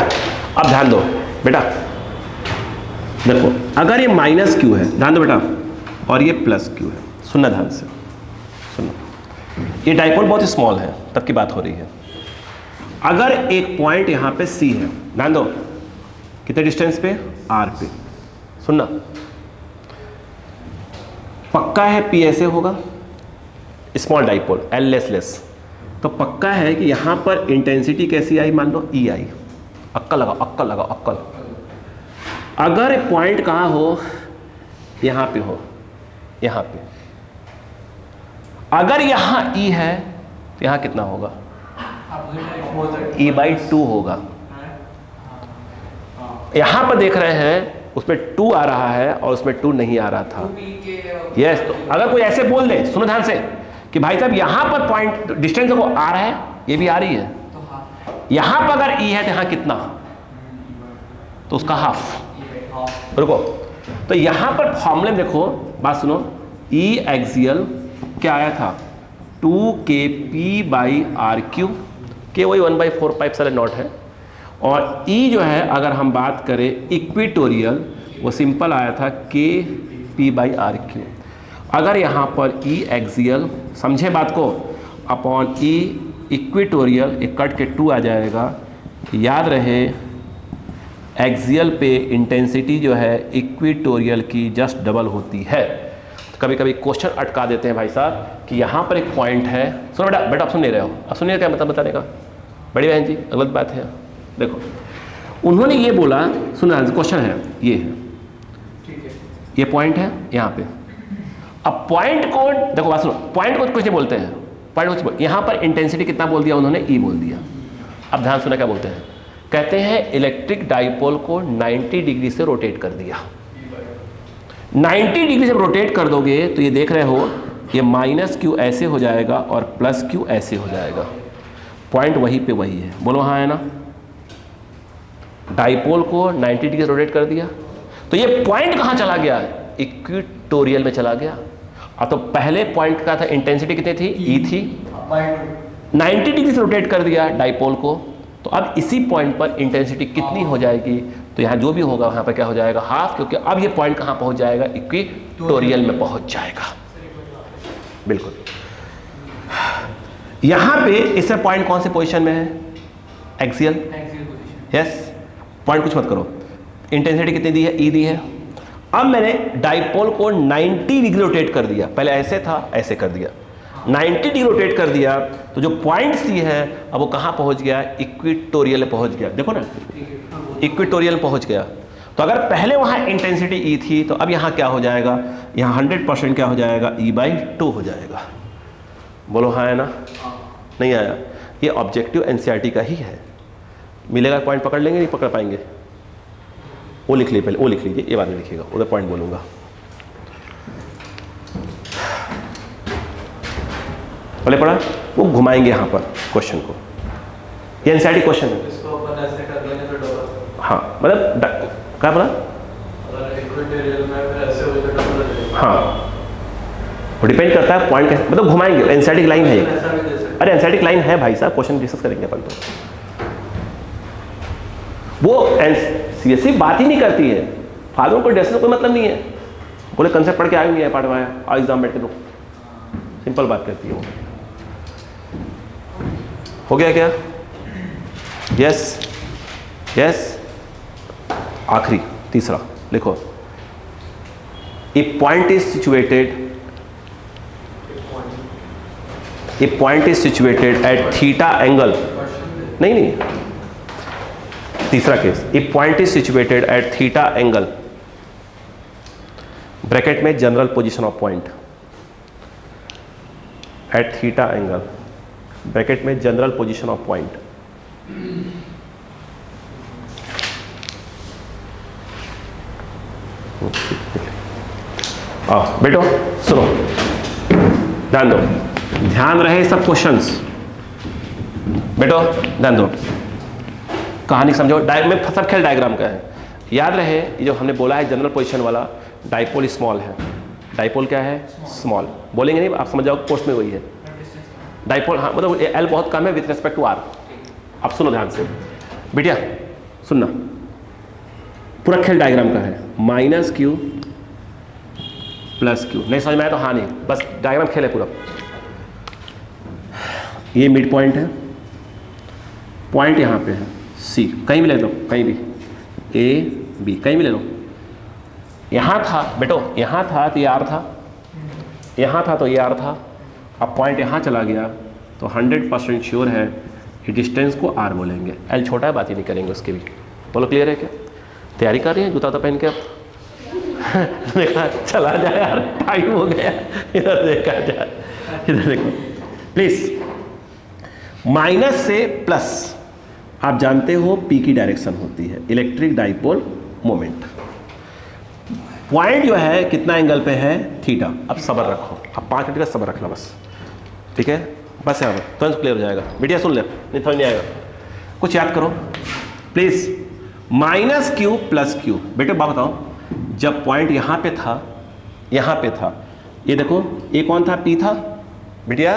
S1: अब ध्यान दो बेटा, देखो अगर ये माइनस क्यू है, ध्यान दो बेटा, और ये प्लस क्यू है, सुनना ध्यान से, सुनो, ये डाइपोल बहुत स्मॉल है, तब की बात हो रही है। अगर एक पॉइंट यहाँ पे सी है, ध्यान दो कितने डिस्टेंस पे, आर पे, सुनना, पक्का है पी ऐसे होगा, स्मॉल डाइपोल एल लेस, तो पक्का है कि यहाँ पर इंटेंसिटी कैसी आई, मान लो ई आई, अक्कल लगाओ अक्कल लगाओ अक्कल। अगर पॉइंट कहाँ हो, यहाँ पे हो, यहाँ पे, अगर यहाँ ई है तो यहाँ कितना होगा, E/2 होगा। यहाँ पर देख रहे हैं उसमें 2 आ रहा है और उसमें 2 नहीं आ रहा था। यस, तो अगर कोई ऐसे बोल दे, सुनो ध्यान से, कि भाई साहब यहाँ पर पॉइंट डिस्टेंस देखो आ रहा है, ये भी आ रही है, यहाँ पर अगर ई है तो यहाँ कितना, तो उसका हाफ। रुको, तो यहाँ पर फॉर्मूले में देखो, बात सुनो, ई एक्सियल क्या आया था, 2kp/r3, के वही 1/4πε0 है, और ई जो है अगर हम बात करें इक्वेटोरियल, वो सिंपल आया था kp/r3। अगर यहाँ पर ई एक्सियल, समझे बात को, अपॉन ई इक्वेटोरियल, एक कट के 2 आ जाएगा। याद रहे एक्सियल पे इंटेंसिटी जो है इक्वेटोरियल की जस्ट डबल होती है। कभी कभी क्वेश्चन अटका देते हैं भाई साहब कि यहाँ पर एक पॉइंट है, सुनो बेटा, बेटा आप सुन नहीं रहे हो, अब सुनिए क्या मतलब बताने का, बड़ी बहन जी गलत बात है। देखो उन्होंने ये बोला, सुनो क्वेश्चन है, ये है, ये पॉइंट है यहाँ पे, अब पॉइंट को देखो, बात सुनो, पॉइंट को कुछ नहीं बोलते हैं, पॉइंट कुछ यहाँ पर इंटेंसिटी कितना बोल दिया उन्होंने, ई बोल दिया। अब ध्यान सुना क्या बोलते हैं, कहते हैं इलेक्ट्रिक डाइपोल को 90 डिग्री से रोटेट कर दिया। 90 डिग्री से रोटेट कर दोगे तो ये देख रहे हो, ये -q ऐसे हो जाएगा और +q ऐसे हो जाएगा, पॉइंट वहीं पे वही है, बोलो हाँ है ना। डाइपोल को 90 डिग्री से रोटेट कर दिया, तो ये पॉइंट कहाँ चला गया, इक्वेटोरियल में चला गया। अब तो पहले पॉइंट का था इंटेंसिटी कितनी थी, ई थी, 90 डिग्री से रोटेट कर दिया डाइपोल को, तो अब इसी पॉइंट पर इंटेंसिटी कितनी हो जाएगी, तो यहाँ जो भी होगा वहाँ पर क्या हो जाएगा, हाफ, क्योंकि अब ये पॉइंट कहाँ पहुँच जाएगा, इक्वेटोरियल में पहुँच जाएगा। बिल्कुल, यहाँ पे इसमें पॉइंट कौन से पोजीशन में है, एक्सियल, यस, पॉइंट कुछ मत करो, इंटेंसिटी कितनी दी है, ई दी है। अब मैंने डाइपोल को 90 डिग्री रोटेट कर दिया, पहले ऐसे था, ऐसे कर दिया, 90 डिग्री रोटेट कर दिया, तो जो पॉइंट सी है अब वो कहाँ पहुँच गया, इक्वेटोरियल में पहुँच गया। देखो ना, इक्वेटोरियल पहुँच गया, तो अगर पहले वहाँ इंटेंसिटी ई थी, तो अब यहाँ क्या हो जाएगा, यहाँ 100% क्या हो जाएगा, E/2 हो जाएगा। बोलो हाँ है ना, नहीं आया, ये ऑब्जेक्टिव एनसीईआरटी का ही है। मिलेगा पॉइंट पकड़ लेंगे, नहीं पकड़ पाएंगे, वो लिख लीजिए, पहले वो लिख लीजिए, ये बाद में लिखिएगा, उधर पॉइंट बोलूँगा। पहले पढ़ा, वो घुमाएंगे यहाँ पर क्वेश्चन को, ये एनसीईआरटी क्वेश्चन है।
S2: इसको अपन ऐसे कर लेंगे तो डबल,
S1: हाँ मतलब क्या बोला,
S2: अगर इक्वेटोरियल में फिर ऐसे हो तो डबल हो जाएगा।
S1: हाँ वो डिपेंड करता है पॉइंट कैसे, मतलब घुमाएंगे, एनसीईआरटी लाइन है,
S2: ऐसा भी दे सकते
S1: अरे एनसीईआरटी लाइन है भाई साहब, क्वेश्चन डिस्कस करेंगे अपन तो। वो सीएससी बात ही नहीं करती है, फालतू को डिस्कस कोई मतलब नहीं है, बोले कंसेप्ट पढ़ के आए नहीं है, पाठ में आया और एग्जाम बैठ के दो, सिंपल बात करती है वो। हो गया क्या, यस यस, आखिरी तीसरा लिखो, A point is situated, A point is situated at theta angle, नहीं, तीसरा case, A point is situated at theta angle, bracket में general position of point, at theta angle, bracket में जनरल पोजीशन ऑफ पॉइंट, बेटो सुनो, ध्यान दो, ध्यान रहे सब क्वेश्चंस, बेटो ध्यान दो, कहानी समझो, में सब खेल डायग्राम का है। याद रहे ये जो हमने बोला है जनरल पोजीशन वाला, डाइपोल स्मॉल है, डाइपोल क्या है, स्मॉल, बोलेंगे नहीं आप समझ जाओ, पोस्ट में वही है डाइपोल, हाँ मतलब एल बहुत कम है विथ रिस्पेक्ट टू आर। अब सुनो ध्यान से बेटिया, सुनना, पूरा खेल डायग्राम का है, माइनस क्यू प्लस क्यू, नहीं समझ में आया तो हाँ नहीं, बस डायग्राम खेल है पूरा। ये मिड पॉइंट है, पॉइंट यहाँ पे है सी, कहीं भी ले लो, कहीं भी ए बी कहीं भी ले लो, यहाँ था बेटो, यहाँ था तो ये आर था, यहाँ था तो ये आर था, अब पॉइंट यहाँ चला गया तो 100% श्योर है कि डिस्टेंस को आर बोलेंगे, एल छोटा है बात ही नहीं करेंगे उसके भी। बोलो क्लियर है क्या? तैयारी कर रही है जूता तो पहन के? अब देखा चला जाए यार, टाइम हो गया, इधर देखा जाए, इधर देखो प्लीज। माइनस से प्लस आप जानते हो पी की डायरेक्शन होती है, इलेक्ट्रिक डाइपोल मोमेंट। पॉइंट जो है कितना एंगल पे है, थीटा। अब सब्र रखो, अब 5 मिनट का सब्र रखना बस, ठीक है, बस यहाँ पर तुरंत क्लियर हो जाएगा। बेटिया सुन ले, नहीं समझ नहीं आएगा, कुछ याद करो please. Minus Q plus Q, बेटे बात बताओ, जब पॉइंट यहाँ पे था, यहाँ पे था, ये देखो ये कौन था, पी था बेटिया,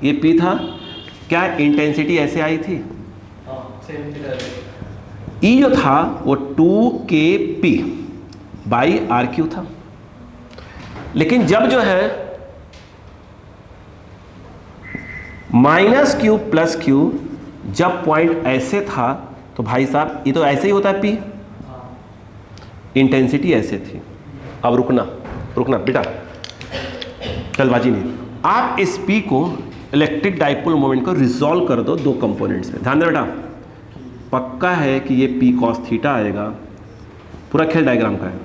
S1: ये पी था, क्या इंटेंसिटी ऐसे आई थी, ई जो था वो 2kp बाई आर क्यू था। लेकिन जब जो है माइनस क्यू प्लस क्यू, जब पॉइंट ऐसे था तो भाई साहब ये तो ऐसे ही होता है पी, इंटेंसिटी ऐसे थी। अब रुकना रुकना बेटा, जल्दबाजी नहीं, आप इस पी को इलेक्ट्रिक डाइपोल मोमेंट को रिजॉल्व कर दो दो कंपोनेंट्स में। ध्यान दे बेटा, पक्का है कि ये पी कॉस थीटा आएगा, पूरा खेल डायग्राम का है,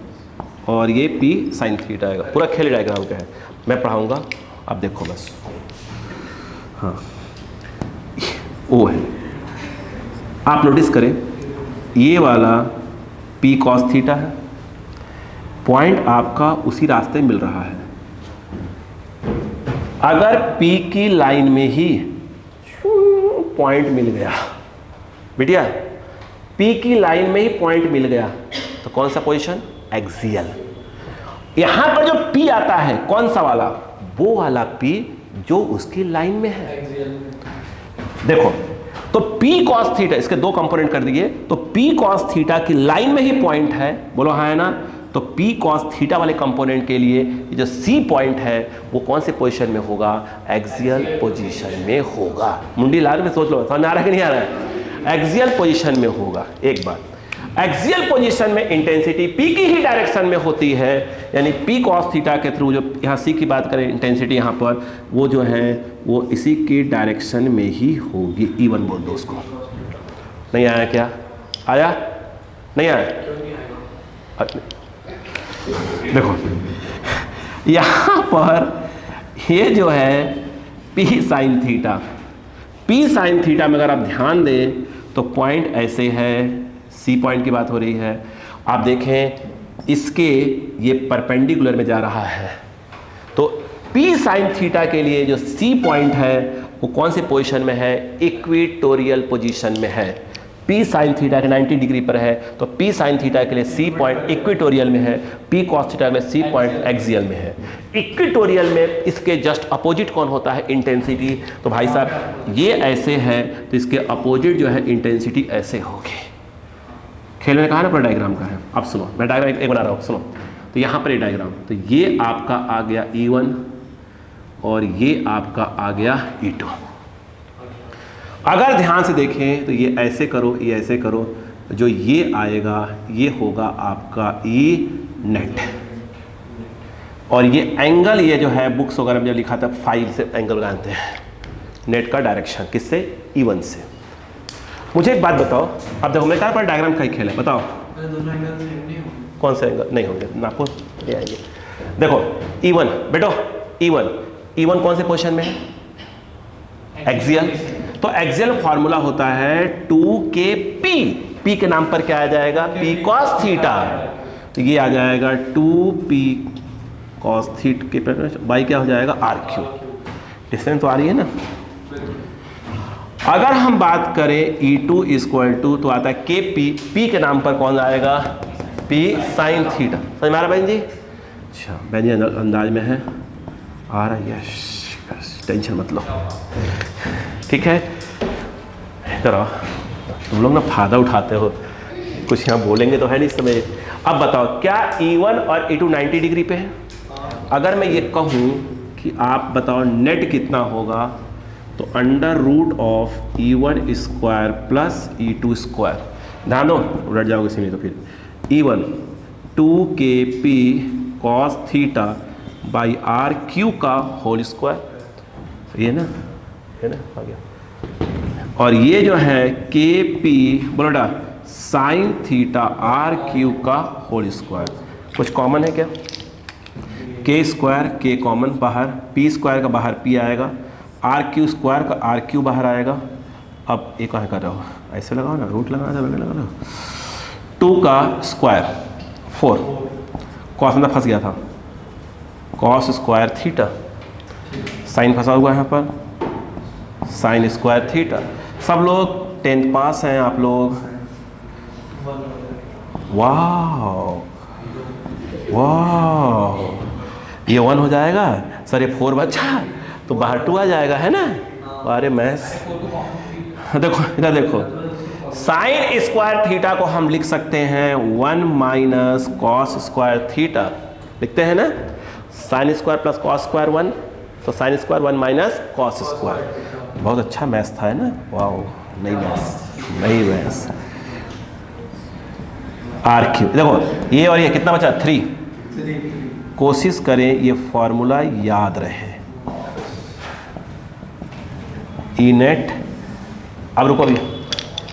S1: और ये पी साइन थीटा आएगा, पूरा खेल डायग्राम का है, मैं पढ़ाऊंगा आप देखो बस। हाँ वो है, आप नोटिस करें ये वाला पी कॉस थीटा है, पॉइंट आपका उसी रास्ते मिल रहा है। अगर पी की लाइन में ही पॉइंट मिल गया बेटिया, पी की लाइन में ही पॉइंट मिल गया तो कौन सा पोजीशन, एक्सियल। यहां पर जो पी आता है कौन सा वाला, वो वाला पी जो उसकी लाइन में है। देखो तो पी कॉस थीटा, इसके दो कंपोनेंट कर दिए, तो पी कॉस थीटा की लाइन में ही पॉइंट है, बोलो हाँ है ना, तो पी कॉस थीटा वाले कंपोनेंट के लिए जो सी पॉइंट है वो कौन से पोजीशन में होगा, एक्सियल पोजीशन में होगा। मुंडी लाल में सोच लो, समझ आ रहा है कि नहीं आ रहा है, एक्सियल पोजीशन में होगा। एक बात, एक्सियल पोजीशन में इंटेंसिटी पी की ही डायरेक्शन में होती है, यानी पी कॉस थीटा के थ्रू, जो यहाँ सी की बात करें इंटेंसिटी यहाँ पर, वो जो है वो इसी के डायरेक्शन में ही होगी। इवन बोल दो उसको। नहीं आया क्या, आया नहीं आया? देखो यहाँ पर ये जो है P sine theta, P sine theta में अगर आप ध्यान दें तो पॉइंट ऐसे है, सी पॉइंट की बात हो रही है, आप देखें इसके ये परपेंडिकुलर में जा रहा है, तो पी साइन थीटा के लिए जो सी पॉइंट है वो कौन से पोजीशन में है, इक्वेटोरियल पोजीशन में है। पी साइन थीटा के 90 डिग्री पर है, तो पी साइन थीटा के लिए सी पॉइंट इक्वेटोरियल में है, पी कॉस थीटा के लिए सी पॉइंट एक्सियल में है। इक्वेटोरियल में इसके जस्ट अपोजिट कौन होता है, इंटेंसिटी। तो भाई साहब ये ऐसे है तो इसके अपोजिट जो है इंटेंसिटी ऐसे होगी। खेल में कहा ना पूरा डायग्राम का है। अब सुनो, मैं डायग्राम एक बना रहा हूँ, सुनो। तो यहाँ पर ये डायग्राम, तो ये आपका आ गया E1 और ये आपका आ गया E2। अगर ध्यान से देखें तो ये ऐसे करो, ये ऐसे करो, जो ये आएगा ये होगा आपका ई नेट, और ये एंगल ये जो है बुक्स वगैरह में जब लिखा था फाइल से एंगल लगाते हैं, नेट का डायरेक्शन किससे, E1 से। मुझे एक बात बताओ, अब देखो मेरे पर डायग्राम का ही खेल है, बताओ कौन से एंगल नहीं होंगे ना, आपको ये आएंगे। देखो E1 बेटो, E1 कौन से पोजीशन में है, एक्सियल। तो एक्सियल फॉर्मूला होता है 2kp, p के नाम पर क्या आ जाएगा, p cos थीटा, तो ये आ जाएगा 2p cos थीटा के बाई क्या हो जाएगा RQ। डिस्टेंस तो आ रही है ना। अगर हम बात करें E2 इक्वल टू तो आता है kp, p के नाम पर कौन आएगा, p sin थीटा। समझ में आ रहा बहन जी? अच्छा बहन जी अंदाज में है, आ रहा है, यस टेंशन मत लो, ठीक है। इधर आओ, तुम लोग ना फायदा उठाते हो, कुछ यहाँ बोलेंगे तो है नहीं इस समय। अब बताओ क्या E1 और E2 90 डिग्री पे है? अगर मैं ये कहूँ कि आप बताओ नेट कितना होगा, तो under root of E1 square plus E2 square, ध्यान दो उलट जाओगे इसी में, तो फिर E1 2kp cos theta by RQ का होल स्क्वायर, ये ना, है ना, आ गया। और ये जो है kp बोला साइन थीटा RQ का होल स्क्वायर, कुछ कॉमन है क्या, k स्क्वायर k कॉमन बाहर, p स्क्वायर का बाहर p आएगा, RQ स्क्वायर का RQ बाहर आएगा। अब एक कहाँ कर रहा हो, ऐसे लगाओ ना, रूट लगा ना, 2 का स्क्वायर 4, कॉस में फंस गया था, कॉस स्क्वायर थीटा, साइन फंसा हुआ है यहाँ पर, साइन स्क्वायर थीटा। सब लोग 10th पास हैं आप लोग, वाह ये 1 हो जाएगा सर, ये 4 बचा तो बाहर 2 आ जाएगा, है ना। अरे मैथ्स देखो, इधर देखो, साइन स्क्वायर थीटा को हम लिख सकते हैं 1 माइनस कॉस स्क्वायर थीटा, लिखते हैं ना, sine square plus cos square 1, तो sine square 1 minus cos square. बहुत अच्छा मैथ्स था, है ना, वाह, नई मैथ्स। RQ देखो, ये और ये कितना बचा, 3। कोशिश करें ये फॉर्मूला याद रहे, ई नेट। अब रुको अभी,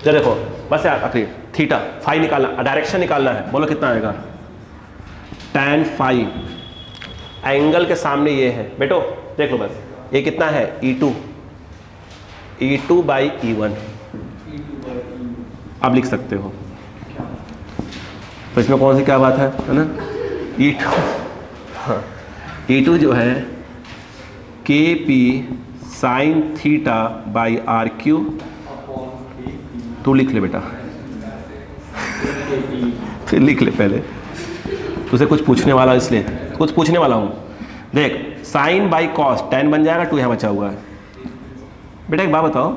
S1: जरा देखो बस यार, आखिरी थीटा फाई निकालना, डायरेक्शन निकालना है, बोलो कितना आएगा, tan फाई, एंगल के सामने ये है बेटो, देख लो बस, ये कितना है E2 बाई E1, अब लिख सकते हो। तो इसमें कौन सी क्या बात है ना, E2, हाँ E2 जो है kp sine theta by RQ, तू लिख ले बेटा, फिर लिख ले पहले, तुझसे कुछ पूछने वाला, इसलिए कुछ पूछने वाला हूँ। देख साइन बाई कॉस, tan बन जाएगा, 2 यहाँ बचा हुआ है। बेटा एक बात बताओ,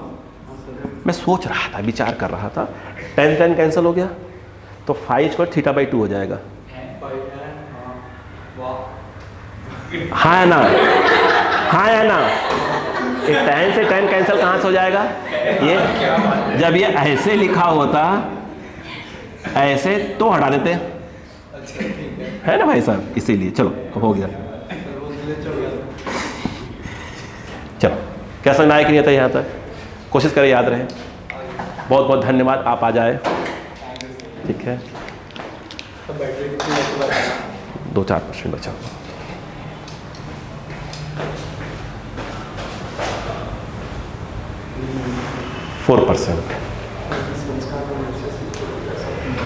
S1: मैं सोच रहा था, विचार कर रहा था, tan कैंसिल हो गया तो फाई स्क्वायर थीटा बाई 2 हो जाएगा, हाँ है ना, हाँ है ना। tan से tan कैंसिल कहाँ से हो जाएगा, ये जब ये ऐसे लिखा होता ऐसे तो हटा देते, है ना भाई साहब, इसीलिए चलो हो गया। चलो क्या समझ में आया कि नहीं आता यहाँ तक, कोशिश करें याद रहे। बहुत बहुत धन्यवाद, आप आ जाए, ठीक है। 2-4% बचा, 4%।